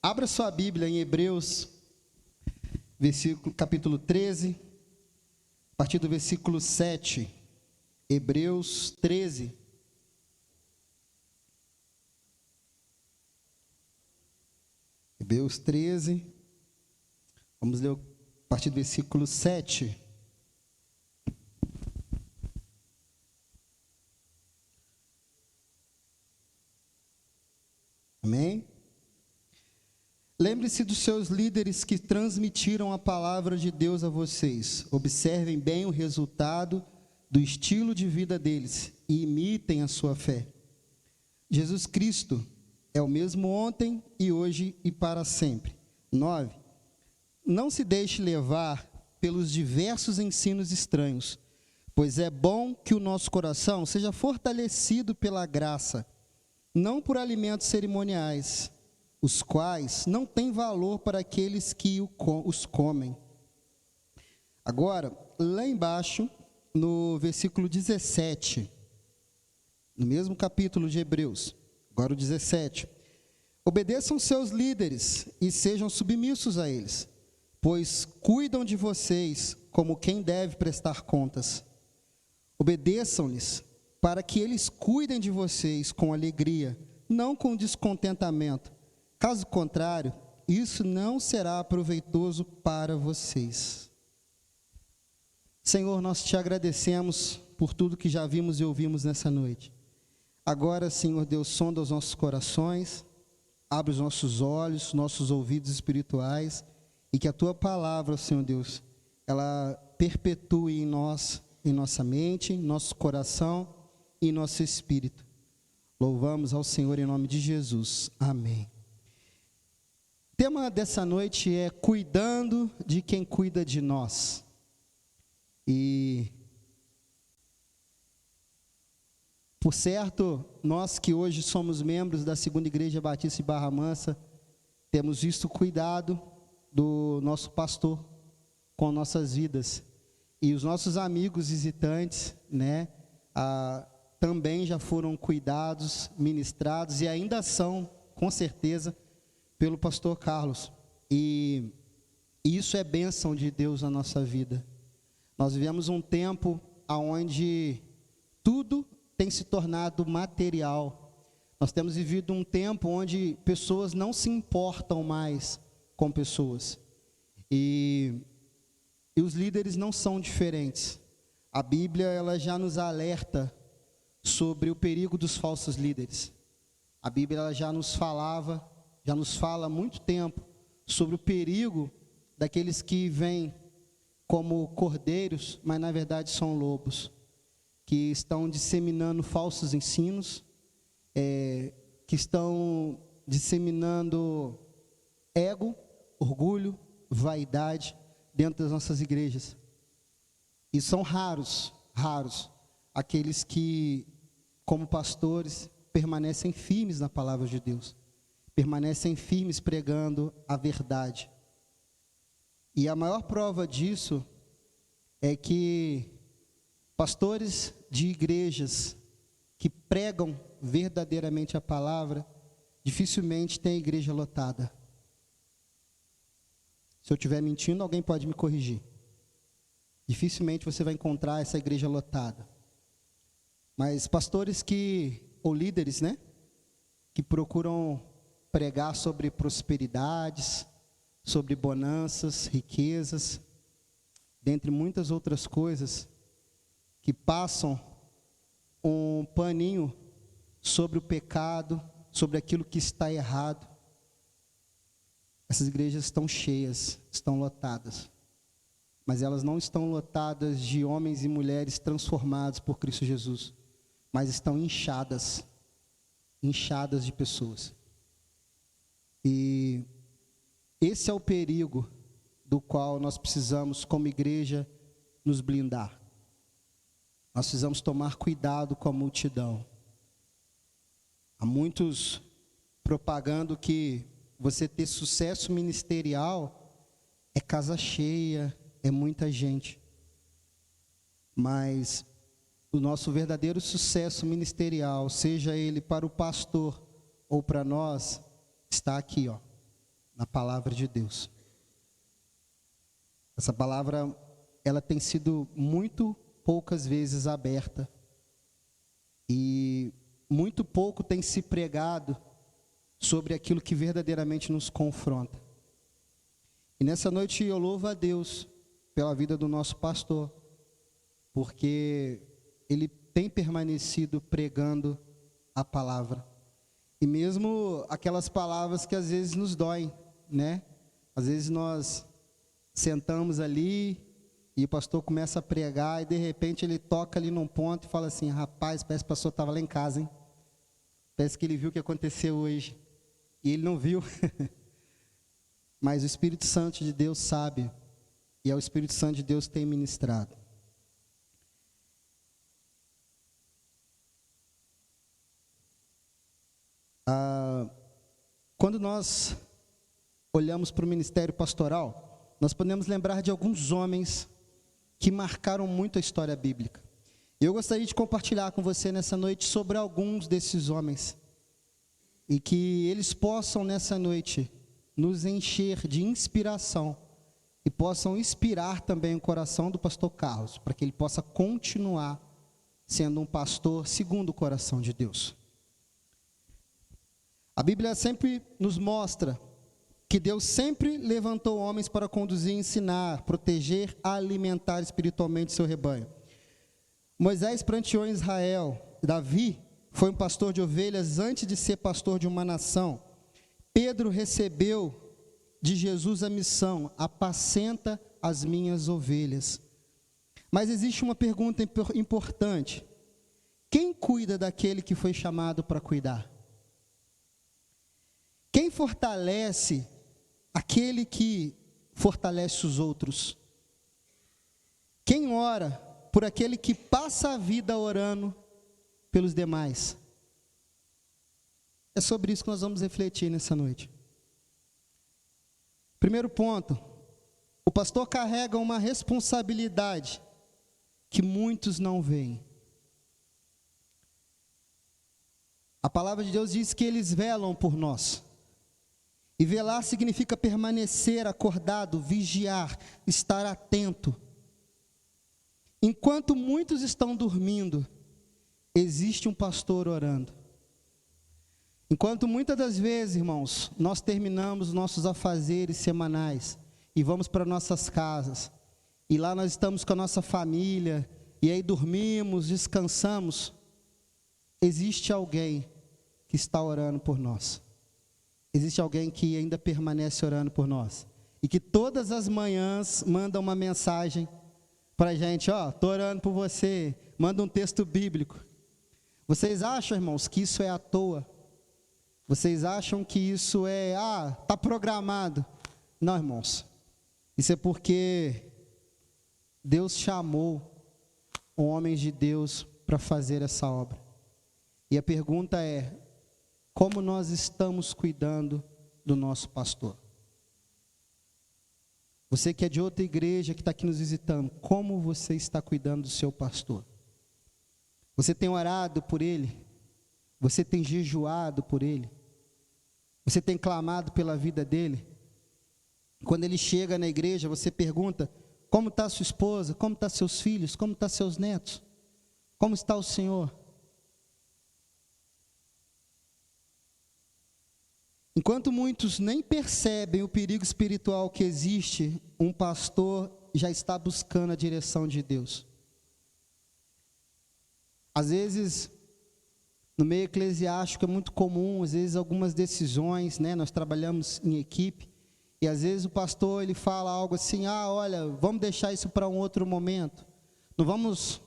abra sua Bíblia em Hebreus, capítulo 13. A partir do versículo 7, Hebreus 13. Hebreus 13, vamos ler a partir do versículo 7. Amém? Lembre-se dos seus líderes que transmitiram a palavra de Deus a vocês. Observem bem o resultado do estilo de vida deles e imitem a sua fé. Jesus Cristo é o mesmo ontem e hoje e para sempre. 9. Não se deixe levar pelos diversos ensinos estranhos, pois é bom que o nosso coração seja fortalecido pela graça, não por alimentos cerimoniais, os quais não têm valor para aqueles que os comem. Agora, lá embaixo, no versículo 17, no mesmo capítulo de Hebreus, agora o 17. Obedeçam seus líderes e sejam submissos a eles, pois cuidam de vocês como quem deve prestar contas. Obedeçam-lhes para que eles cuidem de vocês com alegria, não com descontentamento. Caso contrário, isso não será proveitoso para vocês. Senhor, nós te agradecemos por tudo que já vimos e ouvimos nessa noite. Agora, Senhor Deus, sonda os nossos corações, abre os nossos olhos, nossos ouvidos espirituais, e que a tua palavra, Senhor Deus, ela perpetue em nós, em nossa mente, em nosso coração e em nosso espírito. Louvamos ao Senhor em nome de Jesus. Amém. O tema dessa noite é cuidando de quem cuida de nós. E, por certo, nós que hoje somos membros da Segunda Igreja Batista de Barra Mansa, temos visto o cuidado do nosso pastor com nossas vidas. E os nossos amigos visitantes, né, também já foram cuidados, ministrados e ainda são, com certeza, pelo pastor Carlos. E isso é bênção de Deus na nossa vida. Nós vivemos um tempo onde tudo tem se tornado material. Nós temos vivido um tempo onde pessoas não se importam mais com pessoas. E os líderes não são diferentes. A Bíblia, ela já nos alerta sobre o perigo dos falsos líderes. A Bíblia, ela já nos fala há muito tempo sobre o perigo daqueles que vêm como cordeiros, mas na verdade são lobos, que estão disseminando falsos ensinos, que estão disseminando ego, orgulho, vaidade dentro das nossas igrejas. E são raros aqueles que, como pastores, permanecem firmes na palavra de Deus, permanecem firmes pregando a verdade. E a maior prova disso é que pastores de igrejas que pregam verdadeiramente a palavra, dificilmente tem igreja lotada. Se eu estiver mentindo, alguém pode me corrigir. Dificilmente você vai encontrar essa igreja lotada. Mas pastores ou líderes, né, que procuram pregar sobre prosperidades, sobre bonanças, riquezas, dentre muitas outras coisas, que passam um paninho sobre o pecado, sobre aquilo que está errado. Essas igrejas estão cheias, estão lotadas. Mas elas não estão lotadas de homens e mulheres transformados por Cristo Jesus, mas estão inchadas de pessoas. E esse é o perigo do qual nós precisamos, como igreja, nos blindar. Nós precisamos tomar cuidado com a multidão. Há muitos propagando que você ter sucesso ministerial é casa cheia, é muita gente. Mas o nosso verdadeiro sucesso ministerial, seja ele para o pastor ou para nós, está aqui, na palavra de Deus. Essa palavra, ela tem sido muito poucas vezes aberta e muito pouco tem se pregado sobre aquilo que verdadeiramente nos confronta. E nessa noite eu louvo a Deus pela vida do nosso pastor, porque ele tem permanecido pregando a palavra. E mesmo aquelas palavras que às vezes nos doem, né? Às vezes nós sentamos ali e o pastor começa a pregar e de repente ele toca ali num ponto e fala assim: rapaz, parece que o pastor estava lá em casa, hein? Parece que ele viu o que aconteceu hoje. E ele não viu. Mas o Espírito Santo de Deus sabe. E é o Espírito Santo de Deus que tem ministrado. Quando nós olhamos para o ministério pastoral, nós podemos lembrar de alguns homens que marcaram muito a história bíblica. Eu gostaria de compartilhar com você nessa noite sobre alguns desses homens. E que eles possam nessa noite nos encher de inspiração e possam inspirar também o coração do pastor Carlos, para que ele possa continuar sendo um pastor segundo o coração de Deus. A Bíblia sempre nos mostra que Deus sempre levantou homens para conduzir, ensinar, proteger, alimentar espiritualmente seu rebanho. Moisés planteou em Israel. Davi foi um pastor de ovelhas antes de ser pastor de uma nação. Pedro recebeu de Jesus a missão: apacenta as minhas ovelhas. Mas existe uma pergunta importante: quem cuida daquele que foi chamado para cuidar? Quem fortalece aquele que fortalece os outros? Quem ora por aquele que passa a vida orando pelos demais? É sobre isso que nós vamos refletir nessa noite. Primeiro ponto: o pastor carrega uma responsabilidade que muitos não veem. A palavra de Deus diz que eles velam por nós. E velar significa permanecer acordado, vigiar, estar atento. Enquanto muitos estão dormindo, existe um pastor orando. Enquanto muitas das vezes, irmãos, nós terminamos nossos afazeres semanais e vamos para nossas casas, e lá nós estamos com a nossa família, e aí dormimos, descansamos, existe alguém que está orando por nós. Existe alguém que ainda permanece orando por nós. E que todas as manhãs manda uma mensagem para a gente: estou orando por você. Manda um texto bíblico. Vocês acham, irmãos, que isso é à toa? Vocês acham que isso está programado? Não, irmãos. Isso é porque Deus chamou homens de Deus para fazer essa obra. E a pergunta é: como nós estamos cuidando do nosso pastor. Você que é de outra igreja, que está aqui nos visitando, como você está cuidando do seu pastor? Você tem orado por ele? Você tem jejuado por ele? Você tem clamado pela vida dele? Quando ele chega na igreja, você pergunta: como está sua esposa? Como estão seus filhos? Como estão seus netos? Como está o Senhor? Enquanto muitos nem percebem o perigo espiritual que existe, um pastor já está buscando a direção de Deus. Às vezes, no meio eclesiástico é muito comum, às vezes algumas decisões, né? Nós trabalhamos em equipe, e às vezes o pastor ele fala algo assim: olha, vamos deixar isso para um outro momento, não vamos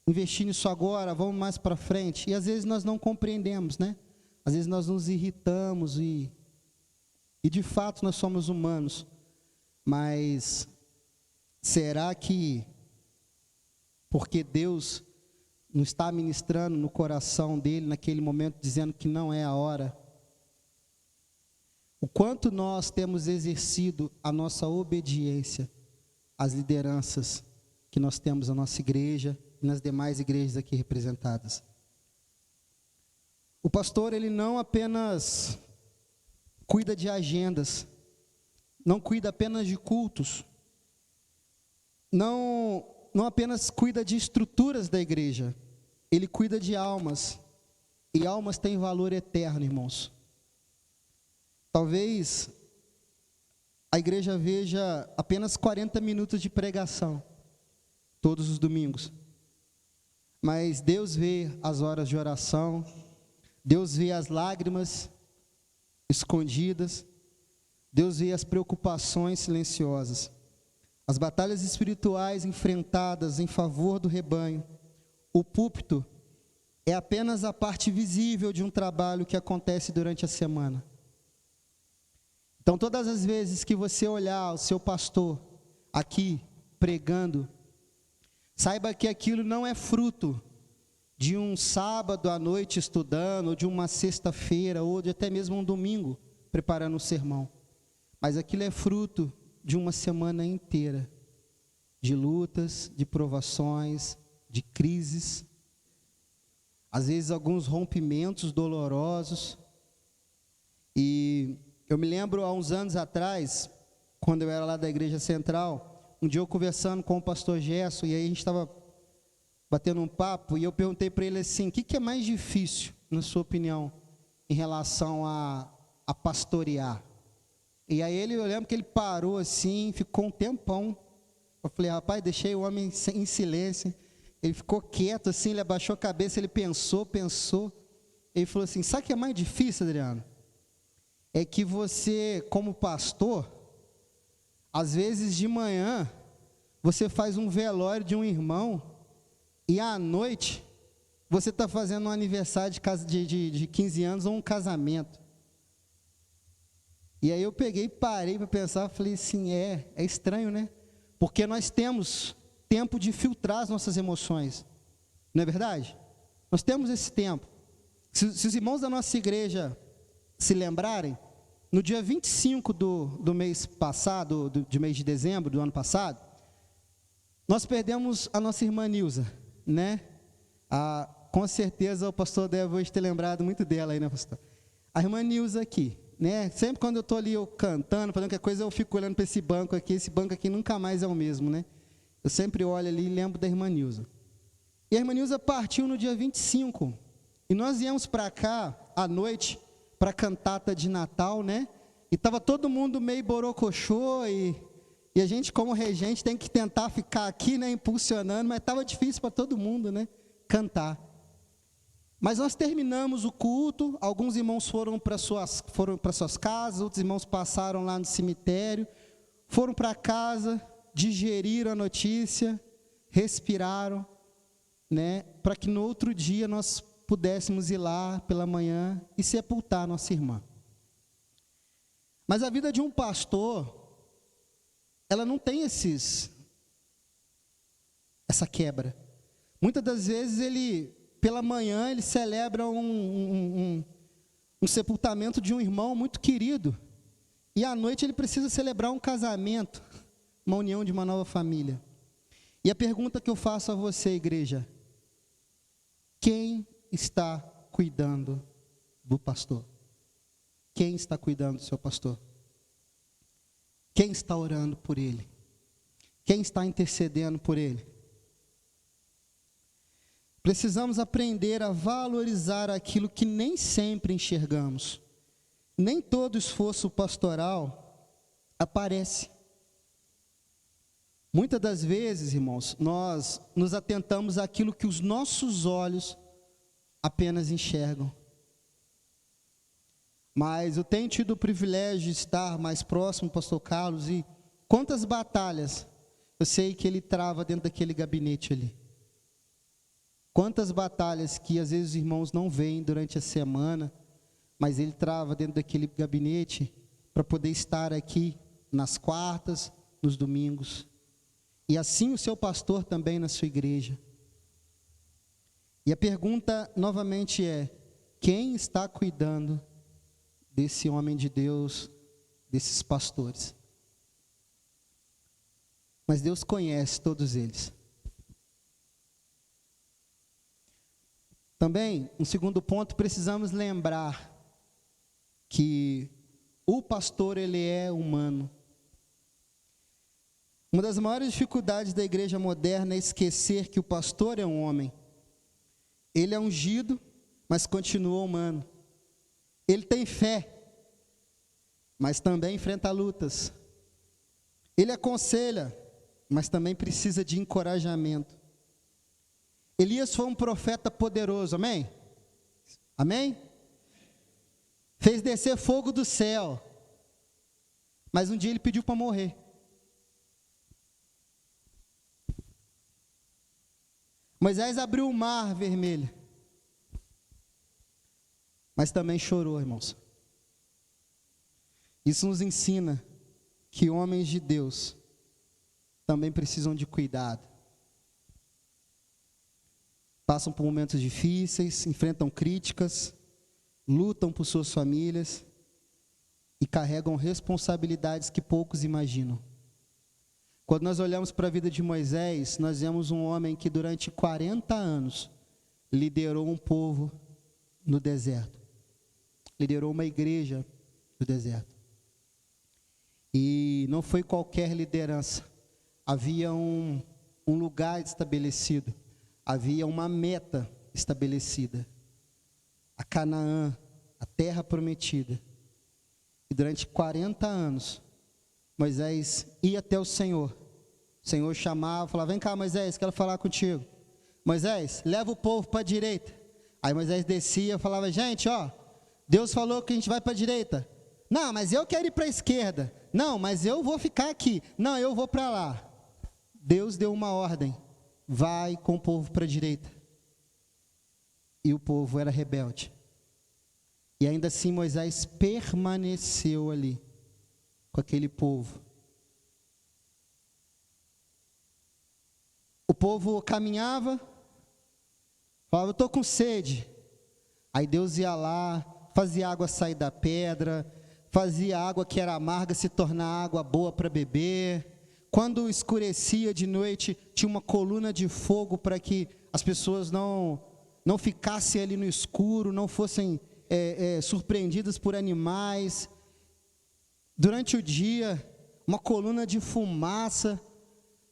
investir nisso agora, vamos mais para frente. E às vezes nós não compreendemos, né? Às vezes nós nos irritamos e de fato nós somos humanos, mas será que porque Deus não está ministrando no coração dele naquele momento, dizendo que não é a hora? O quanto nós temos exercido a nossa obediência às lideranças que nós temos na nossa igreja e nas demais igrejas aqui representadas. O pastor, ele não apenas cuida de agendas, não cuida apenas de cultos, não apenas cuida de estruturas da igreja, ele cuida de almas, e almas têm valor eterno, irmãos. Talvez a igreja veja apenas 40 minutos de pregação, todos os domingos, mas Deus vê as horas de oração, Deus vê as lágrimas escondidas, Deus vê as preocupações silenciosas, as batalhas espirituais enfrentadas em favor do rebanho. O púlpito é apenas a parte visível de um trabalho que acontece durante a semana. Então, todas as vezes que você olhar o seu pastor aqui pregando, saiba que aquilo não é fruto de um sábado à noite estudando, ou de uma sexta-feira, ou de até mesmo um domingo preparando um sermão, mas aquilo é fruto de uma semana inteira de lutas, de provações, de crises, às vezes alguns rompimentos dolorosos. E eu me lembro há uns anos atrás, quando eu era lá da Igreja Central, um dia eu conversando com o pastor Gerson, e aí a gente estava batendo um papo, e eu perguntei para ele assim: o que é mais difícil, na sua opinião, em relação a pastorear? E aí eu lembro que ele parou assim, ficou um tempão. Eu falei: rapaz, deixei o homem em silêncio. Ele ficou quieto assim, ele abaixou a cabeça, ele pensou. Ele falou assim: sabe o que é mais difícil, Adriano? É que você, como pastor, às vezes de manhã, você faz um velório de um irmão, e à noite, você está fazendo um aniversário de 15 anos ou um casamento. E aí eu peguei e parei para pensar, falei assim: é estranho, né? Porque nós temos tempo de filtrar as nossas emoções, não é verdade? Nós temos esse tempo. Se os irmãos da nossa igreja se lembrarem, no dia 25 do mês passado, de mês de dezembro do ano passado, nós perdemos a nossa irmã Nilza, né? Com certeza o pastor deve hoje ter lembrado muito dela aí, né, pastor? A irmã Nilza aqui, né? Sempre quando eu estou ali cantando, fazendo qualquer coisa, eu fico olhando para esse banco aqui nunca mais é o mesmo, né? Eu sempre olho ali e lembro da irmã Nilza. E a irmã Nilza partiu no dia 25, e nós viemos para cá à noite, para a cantata de Natal, né? E estava todo mundo meio borocochô, e a gente, como regente, tem que tentar ficar aqui, né, impulsionando, mas estava difícil para todo mundo, né, cantar. Mas nós terminamos o culto, alguns irmãos foram para suas casas, outros irmãos passaram lá no cemitério, foram para casa, digeriram a notícia, respiraram, né, para que no outro dia nós pudéssemos ir lá pela manhã e sepultar a nossa irmã. Mas a vida de um pastor, ela não tem essa quebra. Muitas das vezes pela manhã, ele celebra um um sepultamento de um irmão muito querido. E à noite ele precisa celebrar um casamento, uma união de uma nova família. E a pergunta que eu faço a você, igreja: quem está cuidando do pastor? Quem está cuidando do seu pastor? Quem está orando por ele? Quem está intercedendo por ele? Precisamos aprender a valorizar aquilo que nem sempre enxergamos. Nem todo esforço pastoral aparece. Muitas das vezes, irmãos, nós nos atentamos àquilo que os nossos olhos apenas enxergam. Mas eu tenho tido o privilégio de estar mais próximo do pastor Carlos, e quantas batalhas eu sei que ele trava dentro daquele gabinete ali. Quantas batalhas que às vezes os irmãos não veem durante a semana, mas ele trava dentro daquele gabinete para poder estar aqui nas quartas, nos domingos. E assim o seu pastor também na sua igreja. E a pergunta novamente é: quem está cuidando desse homem de Deus, desses pastores? Mas Deus conhece todos eles. Também, um segundo ponto, precisamos lembrar que o pastor, ele é humano. Uma das maiores dificuldades da igreja moderna é esquecer que o pastor é um homem. Ele é ungido, mas continua humano. Ele tem fé, mas também enfrenta lutas. Ele aconselha, mas também precisa de encorajamento. Elias foi um profeta poderoso, amém? Amém? Fez descer fogo do céu, mas um dia ele pediu para morrer. Moisés abriu o mar vermelho, mas também chorou, irmãos. Isso nos ensina que homens de Deus também precisam de cuidado. Passam por momentos difíceis, enfrentam críticas, lutam por suas famílias e carregam responsabilidades que poucos imaginam. Quando nós olhamos para a vida de Moisés, nós vemos um homem que durante 40 anos liderou um povo no deserto. Liderou uma igreja no deserto. E não foi qualquer liderança. Havia um lugar estabelecido. Havia uma meta estabelecida. A Canaã, a terra prometida. E durante 40 anos, Moisés ia até o Senhor. O Senhor chamava, falava: vem cá, Moisés, quero falar contigo. Moisés, leva o povo para a direita. Aí Moisés descia e falava: gente, ó, Deus falou que a gente vai para a direita. Não, mas eu quero ir para a esquerda. Não, mas eu vou ficar aqui. Não, eu vou para lá. Deus deu uma ordem: vai com o povo para a direita. E o povo era rebelde. E ainda assim Moisés permaneceu ali com aquele povo. O povo caminhava, falava: eu estou com sede. Aí Deus ia lá, fazia a água sair da pedra, fazia a água que era amarga se tornar água boa para beber. Quando escurecia de noite, tinha uma coluna de fogo para que as pessoas não ficassem ali no escuro, não fossem surpreendidas por animais. Durante o dia, uma coluna de fumaça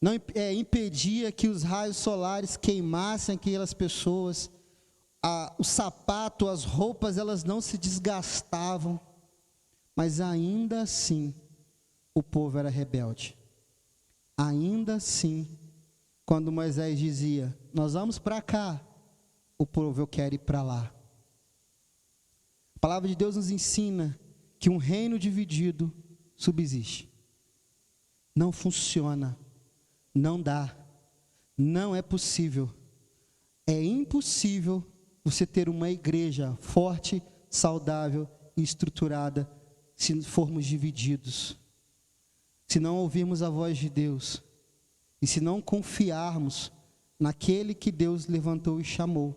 não impedia que os raios solares queimassem aquelas pessoas. O sapato, as roupas, elas não se desgastavam. Mas ainda assim, o povo era rebelde. Ainda assim, quando Moisés dizia: nós vamos para cá, o povo: eu quero ir para lá. A palavra de Deus nos ensina que um reino dividido subsiste. Não funciona, não dá, não é possível. É impossível você ter uma igreja forte, saudável e estruturada se formos divididos. Se não ouvirmos a voz de Deus e se não confiarmos naquele que Deus levantou e chamou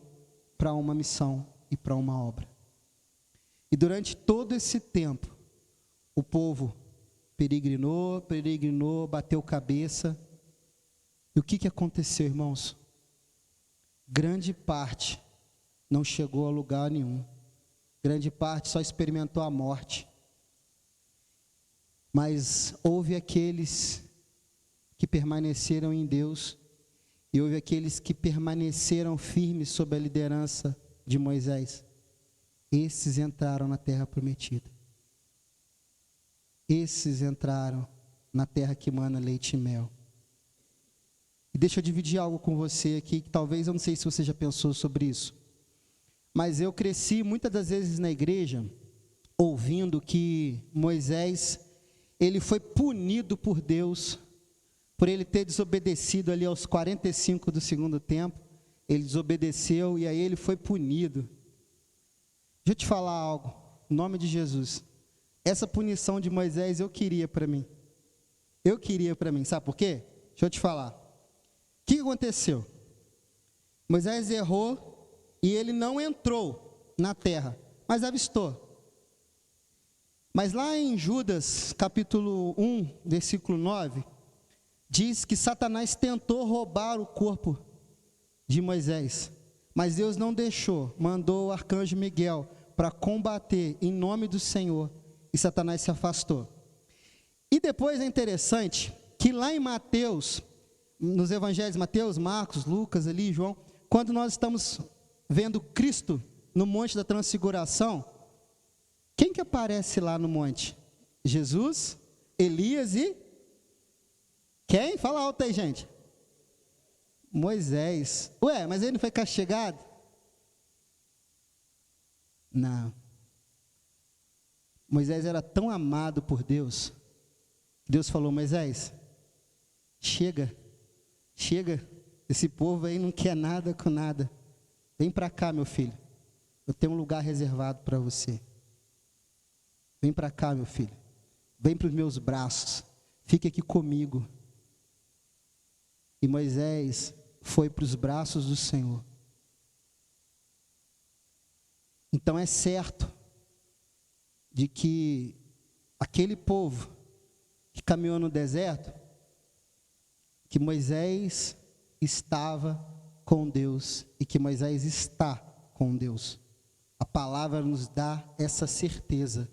para uma missão e para uma obra. E durante todo esse tempo, o povo peregrinou, bateu cabeça. E o que aconteceu, irmãos? Grande parte não chegou a lugar nenhum. Grande parte só experimentou a morte. Mas houve aqueles que permaneceram em Deus, e houve aqueles que permaneceram firmes sob a liderança de Moisés. Esses entraram na terra prometida. Esses entraram na terra que mana leite e mel. E deixa eu dividir algo com você aqui, que talvez, eu não sei se você já pensou sobre isso, mas eu cresci muitas das vezes na igreja, ouvindo que Moisés, ele foi punido por Deus, por ele ter desobedecido ali aos 45 do segundo tempo. Ele desobedeceu e aí ele foi punido. Deixa eu te falar algo, em nome de Jesus. Essa punição de Moisés eu queria para mim. Eu queria para mim, sabe por quê? Deixa eu te falar. O que aconteceu? Moisés errou e ele não entrou na terra, mas avistou. Mas lá em Judas, capítulo 1, versículo 9, diz que Satanás tentou roubar o corpo de Moisés, mas Deus não deixou, mandou o arcanjo Miguel para combater em nome do Senhor, e Satanás se afastou. E depois é interessante que lá em Mateus, nos evangelhos Mateus, Marcos, Lucas, ali, João, quando nós estamos vendo Cristo no Monte da Transfiguração, quem que aparece lá no monte? Jesus, Elias e quem? Fala alto aí, gente. Moisés. Ué, mas ele não foi castigado? Não. Moisés era tão amado por Deus. Deus falou: Moisés, chega. Esse povo aí não quer nada com nada. Vem para cá, meu filho. Eu tenho um lugar reservado para você. Vem para cá, meu filho. Vem para os meus braços. Fique aqui comigo. E Moisés foi para os braços do Senhor. Então é certo de que aquele povo que caminhou no deserto, que Moisés estava com Deus e que Moisés está com Deus. A palavra nos dá essa certeza.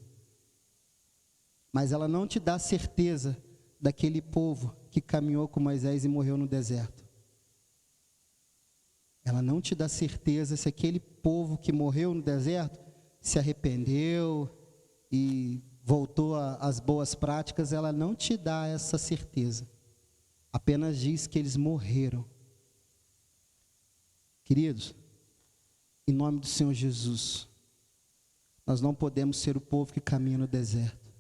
Mas ela não te dá certeza daquele povo que caminhou com Moisés e morreu no deserto. Ela não te dá certeza se aquele povo que morreu no deserto se arrependeu e voltou às boas práticas. Ela não te dá essa certeza. Apenas diz que eles morreram. Queridos, em nome do Senhor Jesus, nós não podemos ser o povo que caminha no deserto.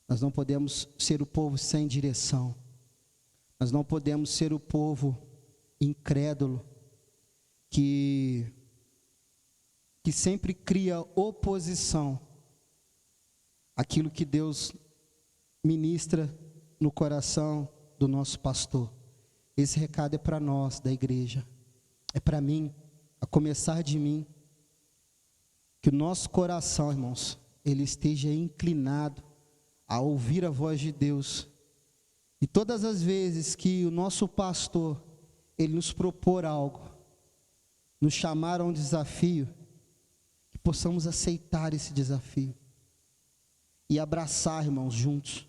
Nós não podemos ser o povo sem direção. Nós não podemos ser o povo incrédulo que sempre cria oposição àquilo que Deus ministra no coração do nosso pastor. Esse recado é para nós da igreja. É para mim, a começar de mim, que o nosso coração, irmãos, ele esteja inclinado a ouvir a voz de Deus. E todas as vezes que o nosso pastor, ele nos propor algo, nos chamar a um desafio, que possamos aceitar esse desafio e abraçar, irmãos, juntos.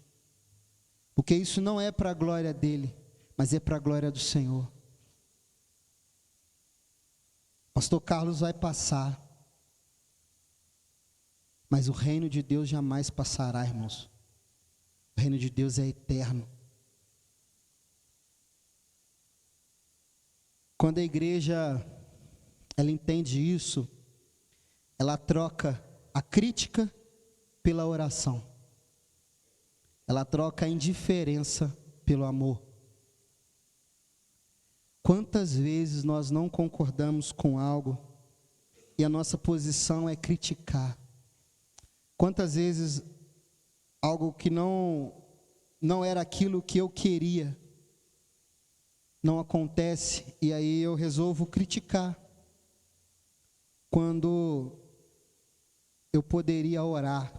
Porque isso não é para a glória dele, mas é para a glória do Senhor. Pastor Carlos vai passar, mas o reino de Deus jamais passará, irmãos. O reino de Deus é eterno. Quando a igreja, ela entende isso, ela troca a crítica pela oração. Ela troca a indiferença pelo amor. Quantas vezes nós não concordamos com algo e a nossa posição é criticar? Quantas vezes algo que não era aquilo que eu queria não acontece e aí eu resolvo criticar? Quando eu poderia orar,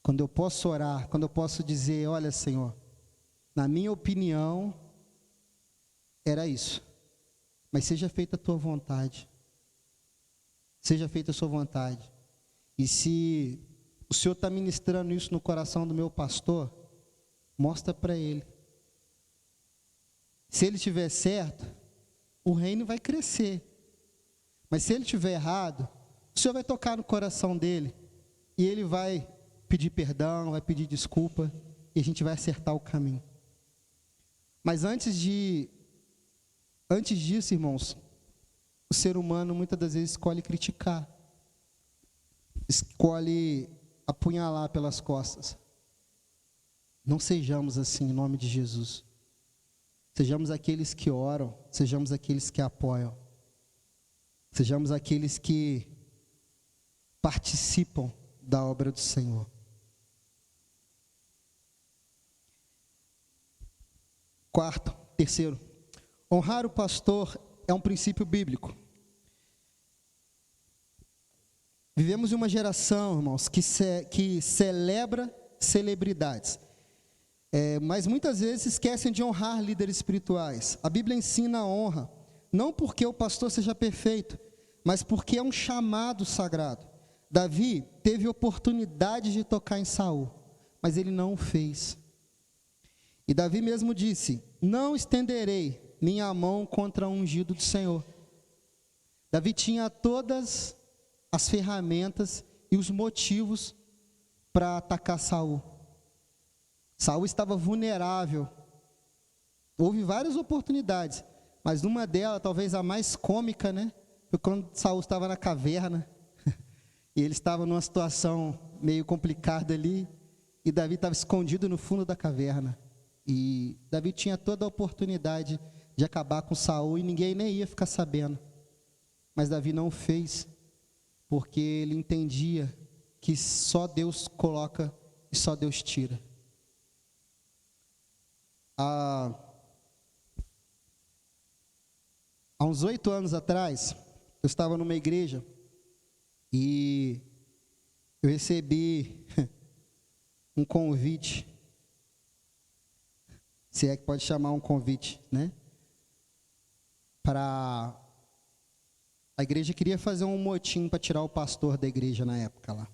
quando eu posso orar, quando eu posso dizer, olha, Senhor, na minha opinião, era isso, mas seja feita a tua vontade, seja feita a sua vontade. E se o Senhor está ministrando isso no coração do meu pastor, mostra para ele. Se ele estiver certo, o reino vai crescer. Mas se ele estiver errado, o Senhor vai tocar no coração dele. E ele vai pedir perdão, vai pedir desculpa. E a gente vai acertar o caminho. Mas antes disso, irmãos, o ser humano muitas das vezes escolhe criticar. Escolhe apunhalar pelas costas. Não sejamos assim, em nome de Jesus. Sejamos aqueles que oram, sejamos aqueles que apoiam, sejamos aqueles que participam da obra do Senhor. Terceiro, honrar o pastor é um princípio bíblico. Vivemos em uma geração, irmãos, que celebra celebridades. Mas muitas vezes esquecem de honrar líderes espirituais. A Bíblia ensina a honra, não porque o pastor seja perfeito, mas porque é um chamado sagrado. Davi teve oportunidade de tocar em Saul, mas ele não o fez. E Davi mesmo disse, não estenderei minha mão contra o ungido do Senhor. Davi tinha todas as ferramentas e os motivos para atacar Saul. Saul estava vulnerável. Houve várias oportunidades, mas numa delas, talvez a mais cômica, né? Foi quando Saul estava na caverna, e ele estava numa situação meio complicada ali, e Davi estava escondido no fundo da caverna. E Davi tinha toda a oportunidade de acabar com Saul, e ninguém nem ia ficar sabendo. Mas Davi não fez, porque ele entendia que só Deus coloca e só Deus tira. Há uns 8 anos atrás, eu estava numa igreja e eu recebi um convite, se é que pode chamar um convite, né? A igreja queria fazer um motim para tirar o pastor da igreja na época lá.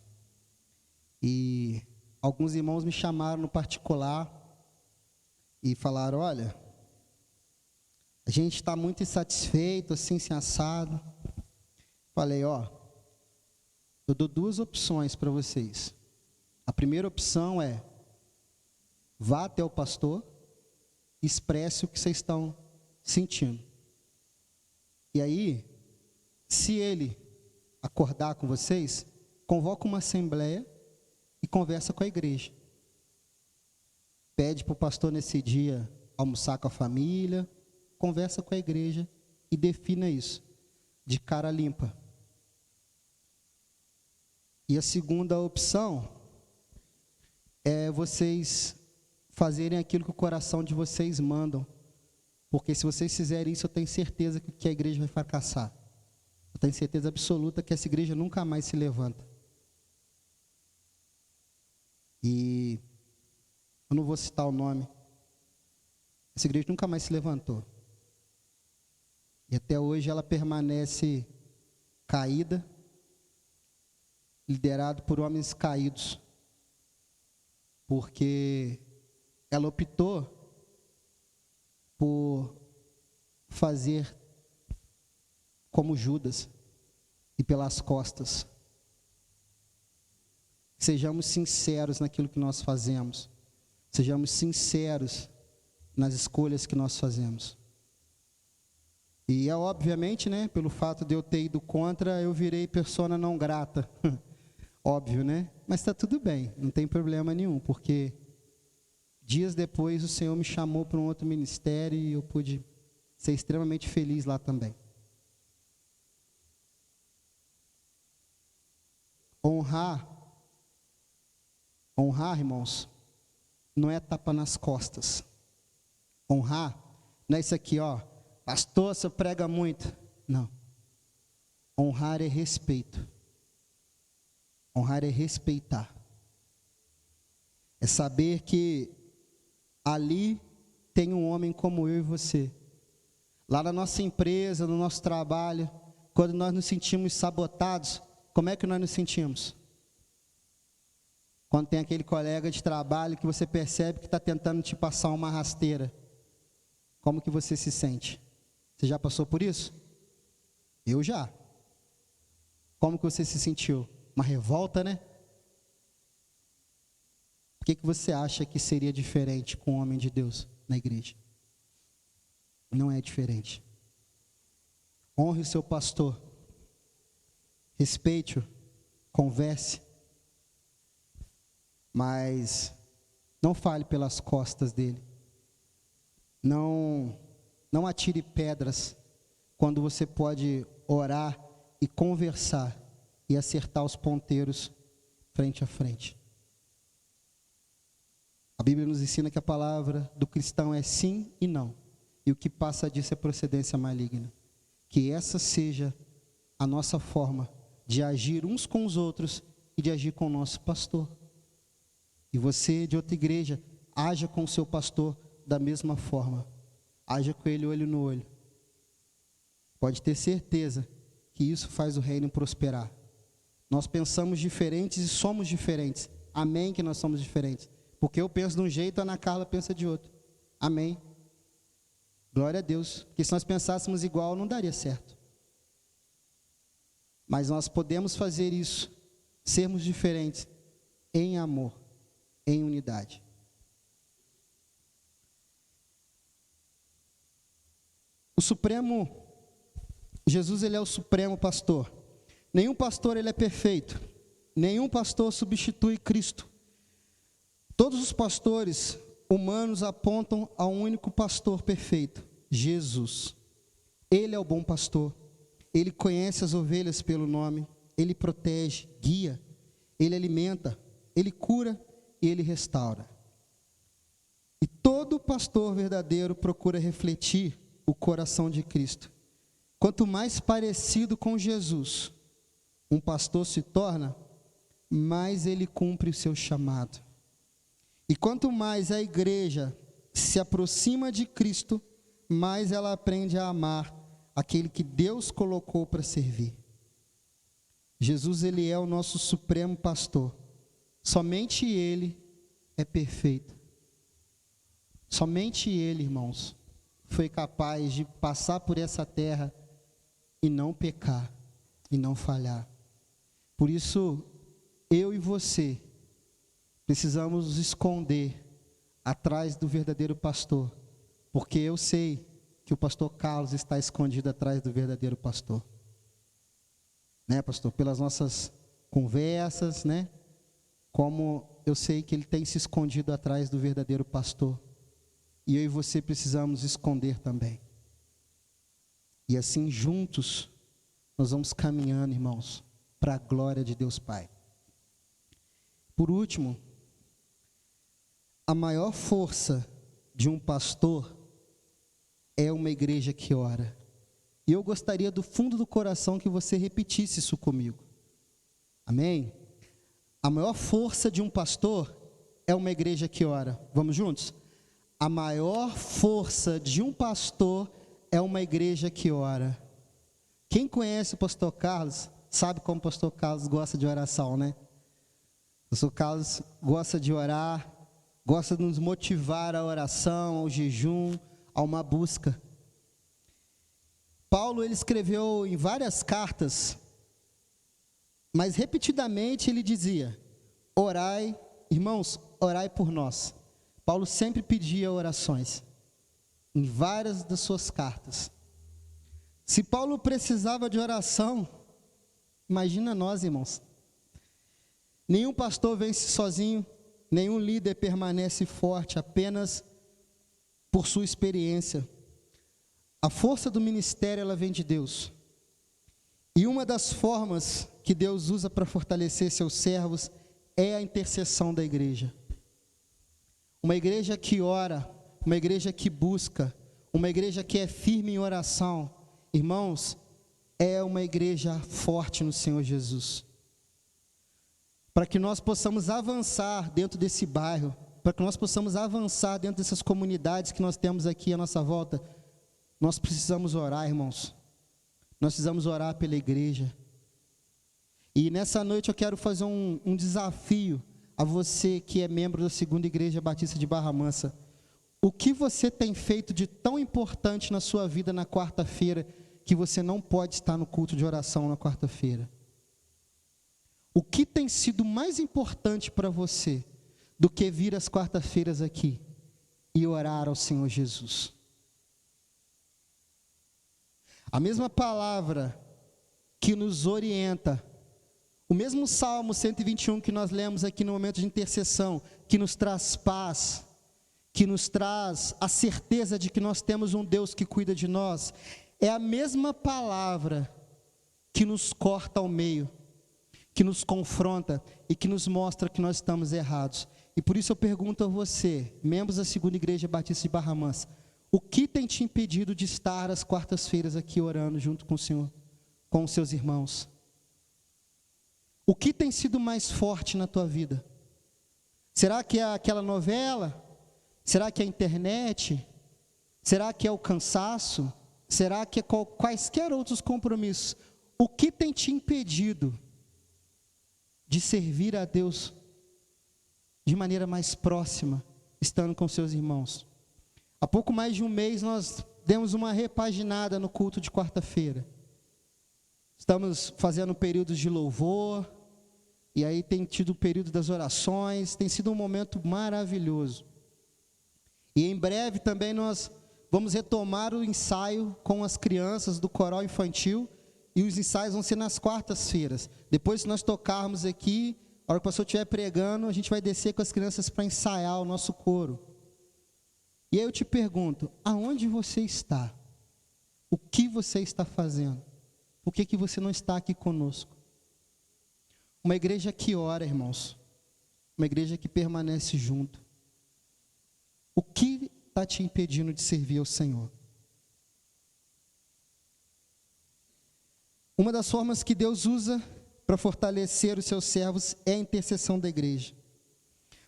E alguns irmãos me chamaram no particular e falaram, olha, a gente está muito insatisfeito, assim, sem assado. Falei, ó, eu dou 2 opções para vocês. A primeira opção é, vá até o pastor, expresse o que vocês estão sentindo. E aí, se ele acordar com vocês, convoca uma assembleia e conversa com a igreja. Pede para o pastor nesse dia almoçar com a família, conversa com a igreja e defina isso, de cara limpa. E a segunda opção é vocês fazerem aquilo que o coração de vocês mandam, porque se vocês fizerem isso, eu tenho certeza que a igreja vai fracassar. Eu tenho certeza absoluta que essa igreja nunca mais se levanta. E eu não vou citar o nome. Essa igreja nunca mais se levantou. E até hoje ela permanece caída, liderada por homens caídos. Porque ela optou por fazer como Judas e pelas costas. Sejamos sinceros naquilo que nós fazemos. Sejamos sinceros nas escolhas que nós fazemos. E é obviamente, né, pelo fato de eu ter ido contra, eu virei persona não grata. Óbvio, né? Mas está tudo bem, não tem problema nenhum, porque dias depois o Senhor me chamou para um outro ministério e eu pude ser extremamente feliz lá também. Honrar, irmãos, não é tapa nas costas. Honrar não é isso aqui, ó, pastor, você prega muito. Não. Honrar é respeito. Honrar é respeitar. É saber que ali tem um homem como eu e você. Lá na nossa empresa, no nosso trabalho, quando nós nos sentimos sabotados, como é que nós nos sentimos? Quando tem aquele colega de trabalho que você percebe que está tentando te passar uma rasteira, como que você se sente? Você já passou por isso? Eu já. Como que você se sentiu? Uma revolta, né? O que você acha que seria diferente com o homem de Deus na igreja? Não é diferente. Honre o seu pastor. Respeite-o. Converse. Mas não fale pelas costas dele. Não atire pedras quando você pode orar e conversar e acertar os ponteiros frente a frente. A Bíblia nos ensina que a palavra do cristão é sim e não. E o que passa disso é procedência maligna. Que essa seja a nossa forma de agir uns com os outros e de agir com o nosso pastor. E você de outra igreja, haja com o seu pastor da mesma forma. Haja com ele olho no olho. Pode ter certeza que isso faz o reino prosperar. Nós pensamos diferentes e somos diferentes. Amém que nós somos diferentes. Porque eu penso de um jeito, a Ana Carla pensa de outro. Amém. Glória a Deus. Porque se nós pensássemos igual, não daria certo. Mas nós podemos fazer isso, sermos diferentes, em amor, em unidade. O Supremo, Jesus, ele é o Supremo Pastor. Nenhum pastor ele é perfeito. Nenhum pastor substitui Cristo. Todos os pastores humanos apontam a um único pastor perfeito, Jesus. Ele é o bom pastor. Ele conhece as ovelhas pelo nome. Ele protege, guia. Ele alimenta. Ele cura e ele restaura. E todo pastor verdadeiro procura refletir o coração de Cristo. Quanto mais parecido com Jesus um pastor se torna, mais ele cumpre o seu chamado. E quanto mais a igreja se aproxima de Cristo, mais ela aprende a amar aquele que Deus colocou para servir. Jesus, ele é o nosso supremo pastor. Somente ele é perfeito. Somente ele, irmãos, foi capaz de passar por essa terra e não pecar, e não falhar. Por isso, eu e você precisamos nos esconder atrás do verdadeiro pastor, porque eu sei que o pastor Carlos está escondido atrás do verdadeiro pastor. Né, pastor? Pelas nossas conversas, né? Como eu sei que ele tem se escondido atrás do verdadeiro pastor. E eu e você precisamos esconder também. E assim, juntos, nós vamos caminhando, irmãos, para a glória de Deus Pai. Por último, a maior força de um pastor é uma igreja que ora. E eu gostaria do fundo do coração que você repetisse isso comigo. Amém? A maior força de um pastor é uma igreja que ora. Vamos juntos? A maior força de um pastor é uma igreja que ora. Quem conhece o pastor Carlos, sabe como o pastor Carlos gosta de oração, né? O pastor Carlos gosta de orar, gosta de nos motivar à oração, ao jejum, a uma busca. Paulo, ele escreveu em várias cartas, mas repetidamente ele dizia: orai, irmãos, orai por nós. Paulo sempre pedia orações, em várias das suas cartas. Se Paulo precisava de oração, imagina nós, irmãos. Nenhum pastor vence sozinho, nenhum líder permanece forte apenas por sua experiência. A força do ministério, ela vem de Deus. E uma das formas que Deus usa para fortalecer seus servos é a intercessão da igreja. Uma igreja que ora, uma igreja que busca, uma igreja que é firme em oração, irmãos, é uma igreja forte no Senhor Jesus. para que nós possamos avançar dentro desse bairro, para que nós possamos avançar dentro dessas comunidades que nós temos aqui à nossa volta, nós precisamos orar, irmãos. Nós precisamos orar pela igreja. E nessa noite eu quero fazer um desafio a você que é membro da Segunda Igreja Batista de Barra Mansa. O que você tem feito de tão importante na sua vida na quarta-feira, que você não pode estar no culto de oração na quarta-feira? O que tem sido mais importante para você do que vir às quarta-feiras aqui e orar ao Senhor Jesus? A mesma palavra que nos orienta, o mesmo Salmo 121 que nós lemos aqui no momento de intercessão, que nos traz paz, que nos traz a certeza de que nós temos um Deus que cuida de nós, é a mesma palavra que nos corta ao meio, que nos confronta e que nos mostra que nós estamos errados. E por isso eu pergunto a você, membros da Segunda Igreja Batista de Barra Mansa, o que tem te impedido de estar às quartas-feiras aqui orando junto com o Senhor, com os seus irmãos? O que tem sido mais forte na tua vida? Será que é aquela novela? Será que é a internet? Será que é o cansaço? Será que é quaisquer outros compromissos? O que tem te impedido de servir a Deus de maneira mais próxima, estando com seus irmãos? Há pouco mais de um mês nós demos uma repaginada no culto de quarta-feira. Estamos fazendo períodos de louvor, e aí tem tido o período das orações, tem sido um momento maravilhoso. E em breve também nós vamos retomar o ensaio com as crianças do coral infantil, e os ensaios vão ser nas quartas-feiras. Depois que nós tocarmos aqui, a hora que o pastor estiver pregando, a gente vai descer com as crianças para ensaiar o nosso coro. E aí eu te pergunto, aonde você está? O que você está fazendo? Por que você não está aqui conosco? Uma igreja que ora, irmãos. Uma igreja que permanece junto. O que está te impedindo de servir ao Senhor? Uma das formas que Deus usa para fortalecer os seus servos é a intercessão da igreja.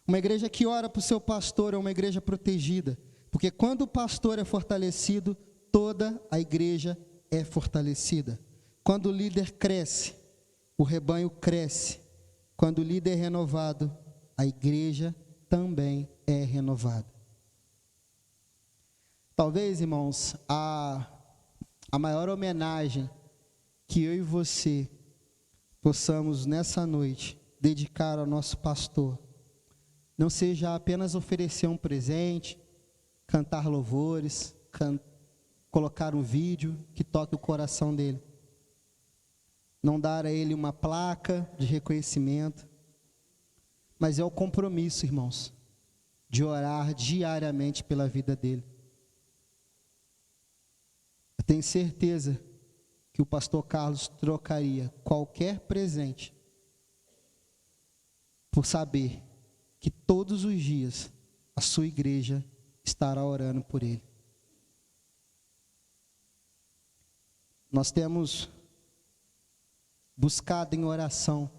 Uma igreja que ora para o seu pastor é uma igreja protegida, porque quando o pastor é fortalecido, toda a igreja é fortalecida. Quando o líder cresce, o rebanho cresce. Quando o líder é renovado, a igreja também é renovada. Talvez, irmãos, a maior homenagem que eu e você possamos nessa noite dedicar ao nosso pastor não seja apenas oferecer um presente, cantar louvores, colocar um vídeo que toque o coração dele, não dar a ele uma placa de reconhecimento, mas é o compromisso, irmãos, de orar diariamente pela vida dele. Eu tenho certeza que o pastor Carlos trocaria qualquer presente por saber que todos os dias a sua igreja estará orando por ele. Nós temos buscado em oração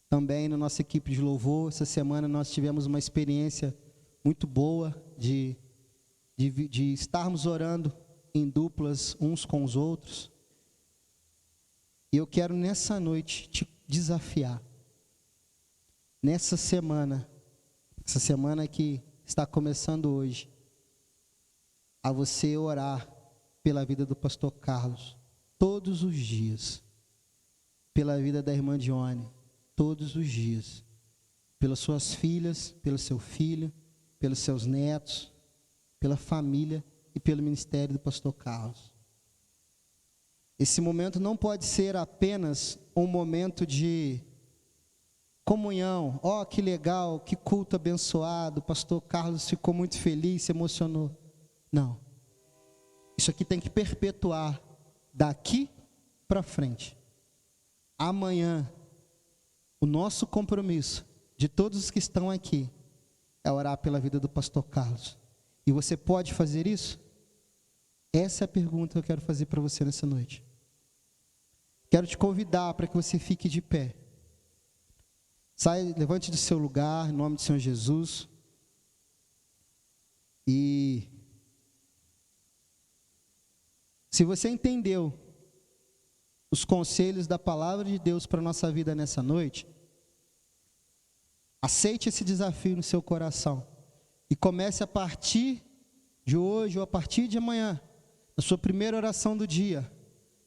também na nossa equipe de louvor. Essa semana nós tivemos uma experiência muito boa de estarmos orando em duplas uns com os outros. E eu quero nessa noite te desafiar, nessa semana, essa semana que está começando hoje, a você orar pela vida do pastor Carlos, todos os dias, pela vida da irmã Dione, todos os dias, pelas suas filhas, pelo seu filho, pelos seus netos, pela família e pelo ministério do pastor Carlos. Esse momento não pode ser apenas um momento de comunhão. Oh, que legal, que culto abençoado, o pastor Carlos ficou muito feliz, se emocionou. Não. Isso aqui tem que perpetuar daqui para frente. Amanhã, o nosso compromisso de todos os que estão aqui é orar pela vida do pastor Carlos. E você pode fazer isso? Essa é a pergunta que eu quero fazer para você nessa noite. Quero te convidar para que você fique de pé. Levante do seu lugar, em nome do Senhor Jesus. E se você entendeu os conselhos da palavra de Deus para a nossa vida nessa noite, aceite esse desafio no seu coração e comece a partir de hoje ou a partir de amanhã, na sua primeira oração do dia,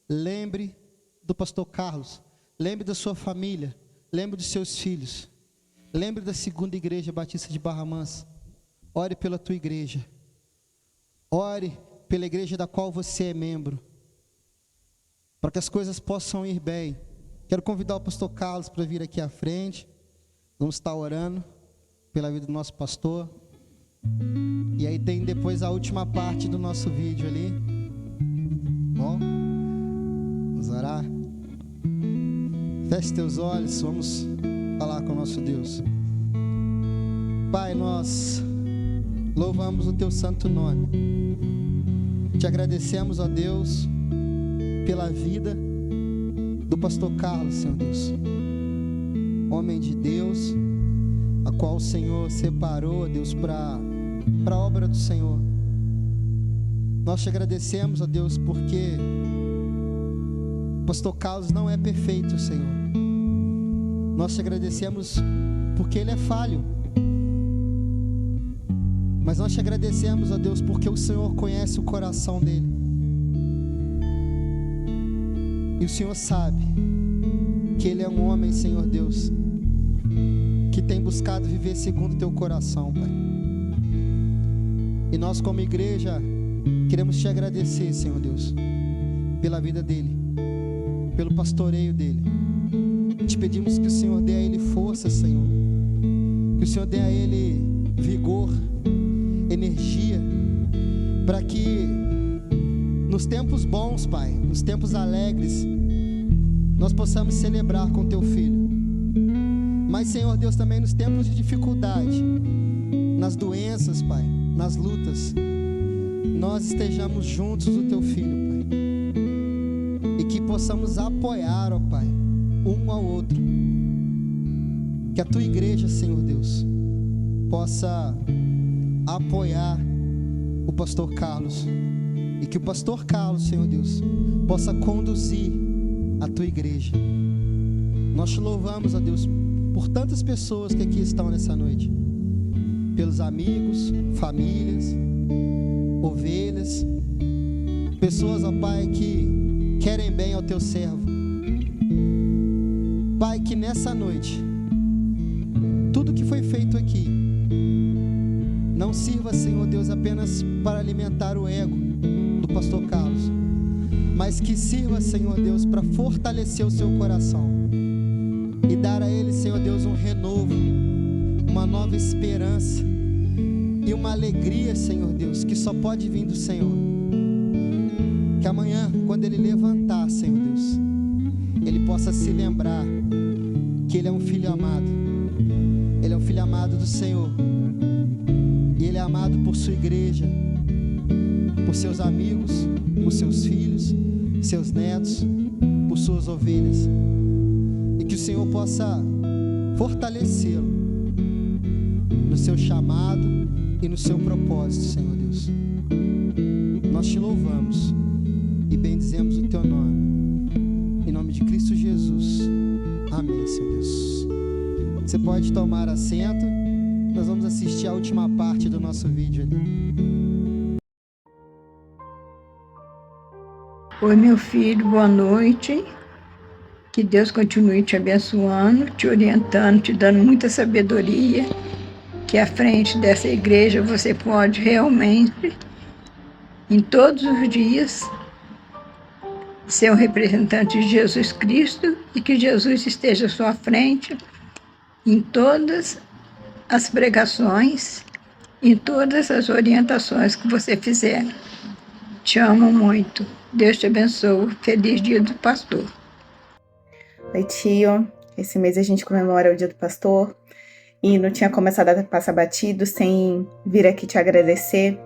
lembre do pastor Carlos, lembre da sua família, lembre dos seus filhos, lembre da Segunda Igreja Batista de Barra Mansa. Ore pela tua igreja, ore pela igreja da qual você é membro, para que as coisas possam ir bem. Quero convidar o pastor Carlos para vir aqui à frente. Vamos estar orando pela vida do nosso pastor. E aí tem depois a última parte do nosso vídeo ali. Bom, vamos orar. Feche teus olhos, vamos falar com o nosso Deus. Pai, nós louvamos o teu santo nome. Te agradecemos, ó Deus, pela vida do pastor Carlos, Senhor Deus. Homem de Deus, a qual o Senhor separou, ó Deus, para a obra do Senhor. Nós te agradecemos, ó Deus, porque o pastor Carlos não é perfeito, Senhor. Nós te agradecemos porque ele é falho. Mas nós te agradecemos, ó Deus, porque o Senhor conhece o coração dele. E o Senhor sabe que ele é um homem, Senhor Deus, que tem buscado viver segundo o teu coração, Pai. E nós, como igreja, queremos te agradecer, Senhor Deus, pela vida dele, pelo pastoreio dele. Te pedimos que o Senhor dê a ele força, Senhor, que o Senhor dê a ele vigor, energia, para que nos tempos bons, Pai, nos tempos alegres, nós possamos celebrar com teu filho. Mas, Senhor Deus, também nos tempos de dificuldade, nas doenças, Pai, nas lutas, nós estejamos juntos do teu filho, Pai, e que possamos apoiar, ó Pai, um ao outro. Que a tua igreja, Senhor Deus, possa apoiar o pastor Carlos, e que o pastor Carlos, Senhor Deus, possa conduzir a tua igreja. Nós te louvamos, ó Deus, por tantas pessoas que aqui estão nessa noite, pelos amigos, famílias, ovelhas, pessoas, ó Pai, que querem bem ao teu servo. Pai, que nessa noite tudo que foi feito aqui não sirva, Senhor Deus, apenas para alimentar o ego do pastor Carlos, mas que sirva, Senhor Deus, para fortalecer o seu coração e dar a ele, Senhor Deus, um renovo, uma nova esperança e uma alegria, Senhor Deus, que só pode vir do Senhor. Que amanhã, quando ele levantar, Senhor Deus, ele possa se lembrar que ele é um filho amado. Ele é um filho amado do Senhor. E ele é amado por sua igreja, por seus amigos, por seus filhos, seus netos, por suas ovelhas. E que o Senhor possa fortalecê-lo no seu chamado e no seu propósito, Senhor Deus. Nós te louvamos e bendizemos o teu nome. Em nome de Cristo Jesus. Amém, Senhor Deus. Você pode tomar assento. Nós vamos assistir a última parte do nosso vídeo ali. Oi, meu filho, boa noite. Que Deus continue te abençoando, te orientando, te dando muita sabedoria. Que à frente dessa igreja você pode realmente, em todos os dias, ser um representante de Jesus Cristo e que Jesus esteja à sua frente em todas as pregações, em todas as orientações que você fizer. Te amo muito. Deus te abençoe. Feliz Dia do Pastor. Oi, tio. Esse mês a gente comemora o Dia do Pastor e não tinha como essa data passar batido sem vir aqui te agradecer.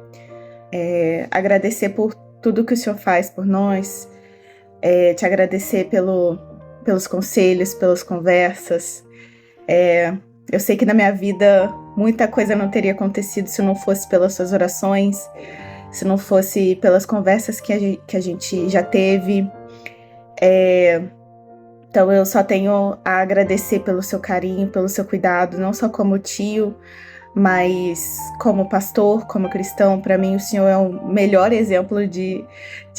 Agradecer por tudo que o senhor faz por nós, te agradecer pelos conselhos, pelas conversas, Eu sei que na minha vida muita coisa não teria acontecido se não fosse pelas suas orações, se não fosse pelas conversas que a gente já teve. Então eu só tenho a agradecer pelo seu carinho, pelo seu cuidado, não só como tio, mas como pastor, como cristão. Para mim o senhor é o melhor exemplo de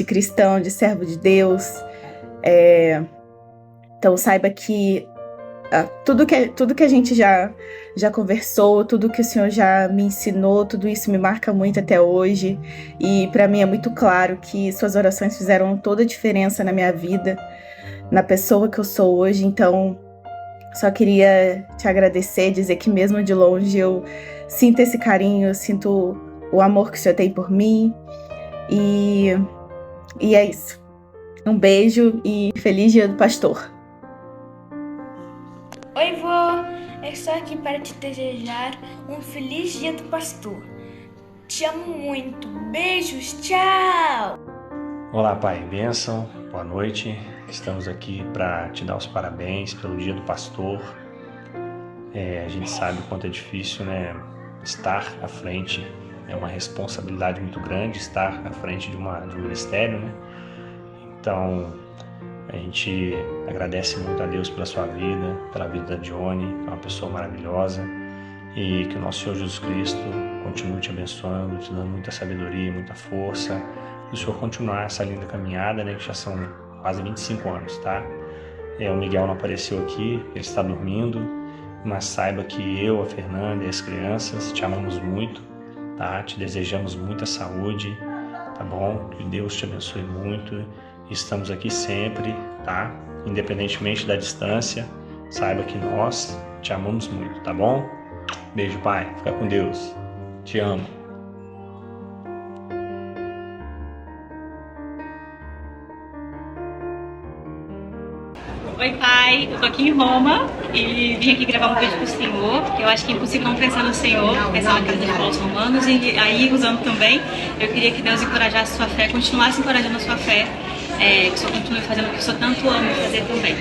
cristão, de servo de Deus. Então saiba que tudo que a gente já conversou, tudo que o senhor já me ensinou, tudo isso me marca muito até hoje. E para mim é muito claro que suas orações fizeram toda a diferença na minha vida, na pessoa que eu sou hoje. Então só queria te agradecer, dizer que mesmo de longe eu sinto esse carinho, eu sinto o amor que o senhor tem por mim. E é isso. Um beijo e feliz Dia do Pastor. Oi, vô! Eu estou aqui para te desejar um feliz Dia do Pastor. Te amo muito. Beijos, tchau! Olá, pai, bênção, boa noite. Estamos aqui para te dar os parabéns pelo Dia do Pastor. A gente sabe o quanto é difícil, né, estar à frente. É uma responsabilidade muito grande estar à frente de um ministério, né? Então, a gente agradece muito a Deus pela sua vida, pela vida da Dione, que é uma pessoa maravilhosa, e que o nosso Senhor Jesus Cristo continue te abençoando, te dando muita sabedoria, muita força, e o Senhor continuar essa linda caminhada, né, que já são quase 25 anos, tá? O Miguel não apareceu aqui, ele está dormindo, mas saiba que eu, a Fernanda e as crianças te amamos muito, tá? Te desejamos muita saúde, tá bom? Que Deus te abençoe muito. Estamos aqui sempre, tá? Independentemente da distância, saiba que nós te amamos muito, tá bom? Beijo, pai. Fica com Deus. Te amo. Oi, pai. Eu tô aqui em Roma e vim aqui gravar um vídeo pro senhor, porque eu acho que é impossível não pensar no senhor, pensar na casa de Paulo Romanos, e aí, usando também, eu queria que Deus encorajasse a sua fé, continuasse encorajando a sua fé, que o senhor continue fazendo o que o senhor tanto ama fazer também.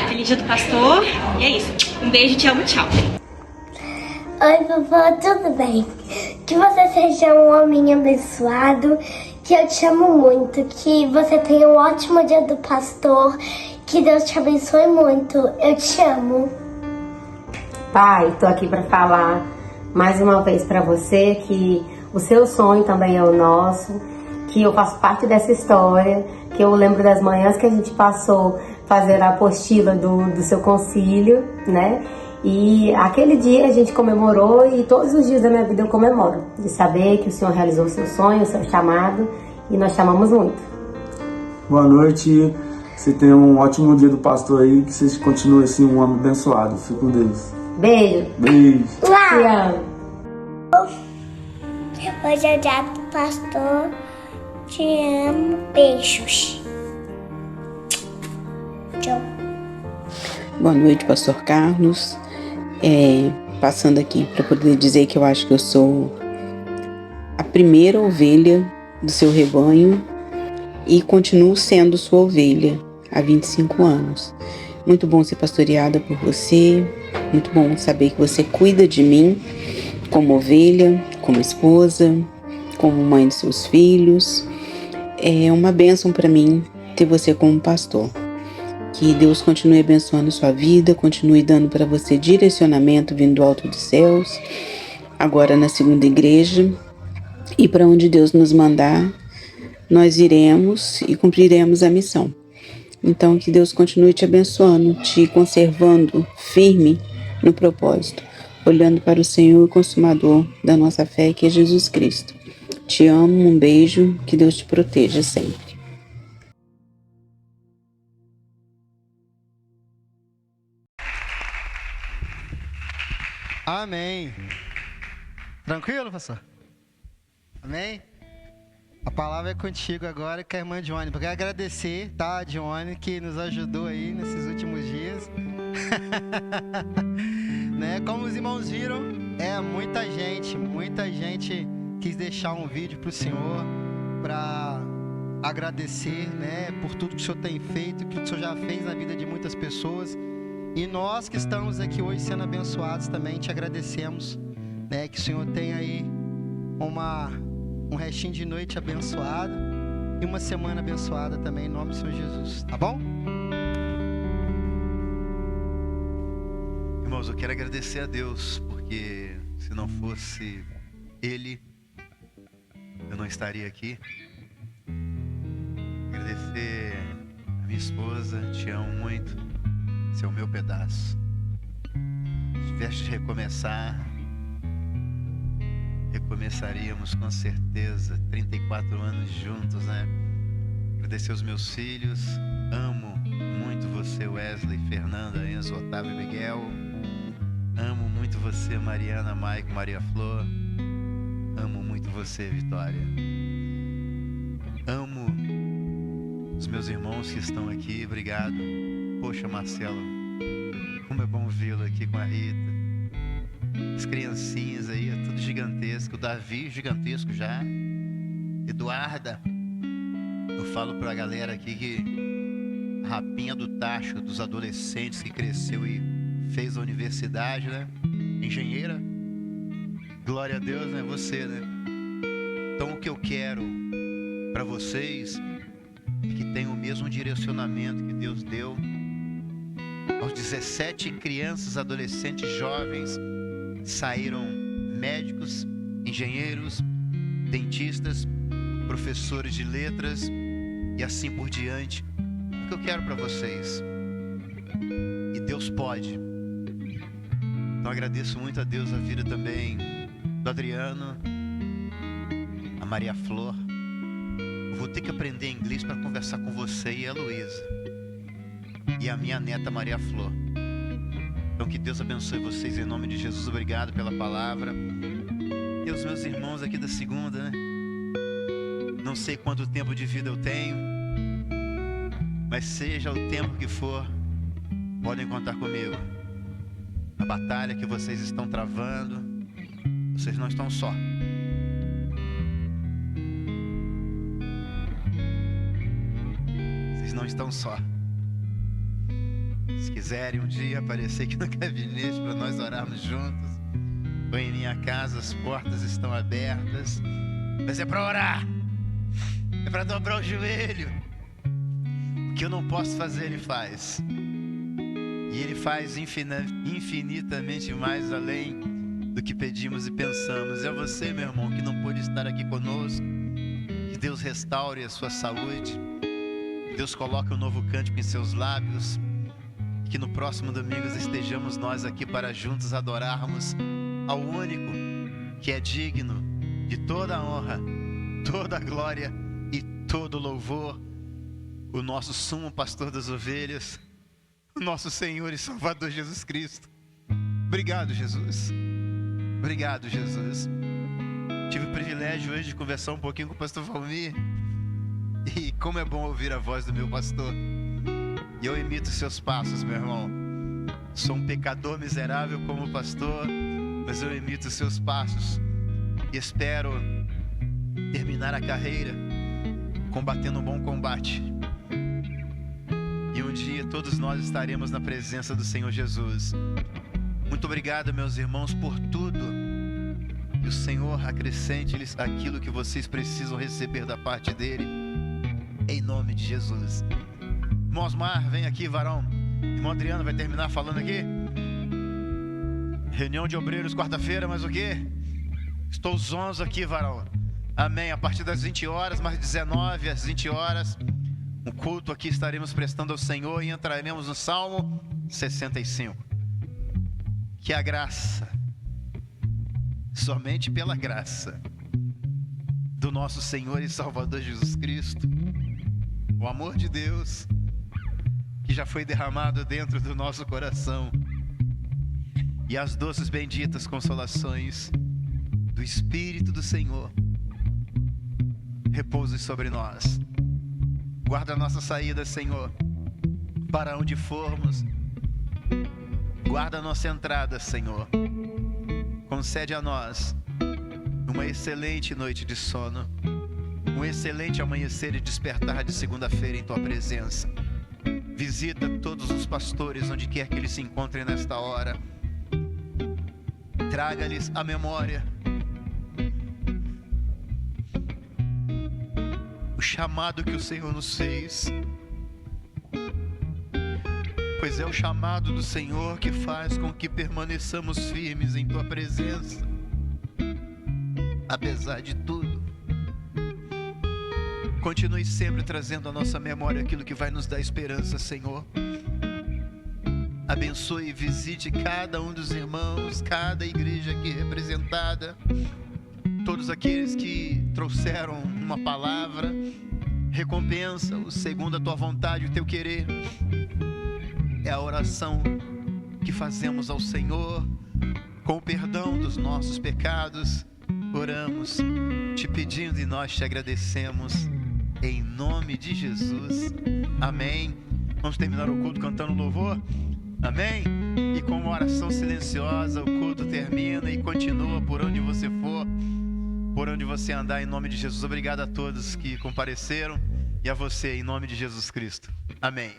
Feliz Dia do Pastor, e é isso. Um beijo, te amo, tchau. Oi, vovó, tudo bem? Que você seja um homem abençoado, que eu te amo muito, que você tenha um ótimo Dia do Pastor, que Deus te abençoe muito. Eu te amo. Pai, tô aqui para falar mais uma vez para você que o seu sonho também é o nosso, que eu faço parte dessa história, que eu lembro das manhãs que a gente passou fazendo a apostila do seu concílio, né? E aquele dia a gente comemorou e todos os dias da minha vida eu comemoro, de saber que o Senhor realizou o seu sonho, o seu chamado, e nós te amamos muito. Boa noite, você tenha um ótimo Dia do Pastor aí, que você continue assim um homem abençoado. Fique com Deus. Beijo. Beijo. Te amo. Hoje é o Dia do Pastor. Te amo. Beijos. Tchau. Boa noite, Pastor Carlos. Passando aqui para poder dizer que eu acho que eu sou a primeira ovelha do seu rebanho e continuo sendo sua ovelha há 25 anos. Muito bom ser pastoreada por você, muito bom saber que você cuida de mim como ovelha, como esposa, como mãe de seus filhos. É uma bênção para mim ter você como pastor. Que Deus continue abençoando sua vida, continue dando para você direcionamento vindo do alto dos céus, agora na segunda igreja, e para onde Deus nos mandar, nós iremos e cumpriremos a missão. Então que Deus continue te abençoando, te conservando firme no propósito, olhando para o Senhor e consumador da nossa fé, que é Jesus Cristo. Te amo, um beijo, que Deus te proteja sempre. Amém. Tranquilo, pastor? Amém? A palavra é contigo agora, com a irmã Dione. Eu quero agradecer, tá, a Dione, que nos ajudou aí nesses últimos dias. Né? Como os irmãos viram, muita gente quis deixar um vídeo pro Senhor, para agradecer, né, por tudo que o Senhor tem feito, que o Senhor já fez na vida de muitas pessoas. E nós que estamos aqui hoje sendo abençoados também te agradecemos, né? Que o Senhor tenha aí um restinho de noite abençoado e uma semana abençoada também, em nome do Senhor Jesus, tá bom? Irmãos, eu quero agradecer a Deus, porque se não fosse Ele, eu não estaria aqui. Agradecer a minha esposa, te amo muito, esse é o meu pedaço. Se tivesse de recomeçar, recomeçaríamos com certeza, 34 anos juntos, né? Agradecer aos meus filhos, amo muito você, Wesley, Fernanda, Enzo, Otávio e Miguel. Amo muito você, Mariana, Maico, Maria Flor. Amo muito você, Vitória. Amo os meus irmãos que estão aqui, obrigado. Poxa, Marcelo, como é bom vê-lo aqui com a Rita. As criancinhas aí, é tudo gigantesco. O Davi, gigantesco já. Eduarda. Eu falo pra galera aqui que a rapinha do tacho dos adolescentes que cresceu e fez a universidade, né? Engenheira. Glória a Deus, né? Você, né? Então o que eu quero pra vocês é que tenham o mesmo direcionamento que Deus deu aos 17 crianças, adolescentes, jovens, saíram médicos, engenheiros, dentistas, professores de letras e assim por diante. O que eu quero para vocês, e Deus pode. Então agradeço muito a Deus a vida também do Adriano, a Maria Flor. Eu vou ter que aprender inglês para conversar com você e a Luísa e a minha neta Maria Flor. Então que Deus abençoe vocês em nome de Jesus. Obrigado pela palavra. E os meus irmãos aqui da segunda, né? Não sei quanto tempo de vida eu tenho, mas seja o tempo que for, podem contar comigo. A batalha que vocês estão travando, vocês não estão só. Vocês não estão só. Se quiserem um dia aparecer aqui no gabinete para nós orarmos juntos, ou em minha casa, as portas estão abertas. Mas é para orar, é para dobrar o joelho. O que eu não posso fazer, Ele faz. E Ele faz infinitamente mais além do que pedimos e pensamos. É você, meu irmão, que não pôde estar aqui conosco. Que Deus restaure a sua saúde. Que Deus coloque um novo cântico em seus lábios. Que no próximo domingo estejamos nós aqui para juntos adorarmos ao único que é digno de toda a honra, toda a glória e todo o louvor, o nosso sumo pastor das ovelhas, o nosso Senhor e Salvador Jesus Cristo. Obrigado, Jesus. Obrigado, Jesus. Tive o privilégio hoje de conversar um pouquinho com o pastor Valmir, e como é bom ouvir a voz do meu pastor. E eu imito seus passos, meu irmão. Sou um pecador miserável como pastor, mas eu imito seus passos. E espero terminar a carreira combatendo um bom combate. E um dia todos nós estaremos na presença do Senhor Jesus. Muito obrigado, meus irmãos, por tudo. Que o Senhor acrescente-lhes aquilo que vocês precisam receber da parte dEle. Em nome de Jesus. Irmão Osmar, vem aqui, varão. Irmão Adriano vai terminar falando aqui. Reunião de obreiros quarta-feira, mas o quê? Estou zonzo aqui, varão. Amém. A partir das 20 horas, mais 19 às 20 horas, um culto aqui estaremos prestando ao Senhor e entraremos no Salmo 65. Que a graça, somente pela graça do nosso Senhor e Salvador Jesus Cristo, o amor de Deus que já foi derramado dentro do nosso coração, e as doces benditas consolações do Espírito do Senhor repouse sobre nós. Guarda a nossa saída, Senhor, para onde formos. Guarda a nossa entrada, Senhor. Concede a nós uma excelente noite de sono, um excelente amanhecer e despertar de segunda-feira em Tua presença. Visita todos os pastores onde quer que eles se encontrem nesta hora. Traga-lhes a memória o chamado que o Senhor nos fez, pois é o chamado do Senhor que faz com que permaneçamos firmes em Tua presença, apesar de tudo. Continue sempre trazendo à nossa memória aquilo que vai nos dar esperança, Senhor. Abençoe e visite cada um dos irmãos, cada igreja aqui representada, todos aqueles que trouxeram uma palavra. Recompensa-os segundo a Tua vontade e o Teu querer. É a oração que fazemos ao Senhor, com o perdão dos nossos pecados. Oramos, te pedindo e nós te agradecemos, em nome de Jesus. Amém. Vamos terminar o culto cantando louvor? Amém? E com uma oração silenciosa, o culto termina e continua por onde você for, por onde você andar, em nome de Jesus. Obrigado a todos que compareceram e a você, em nome de Jesus Cristo. Amém.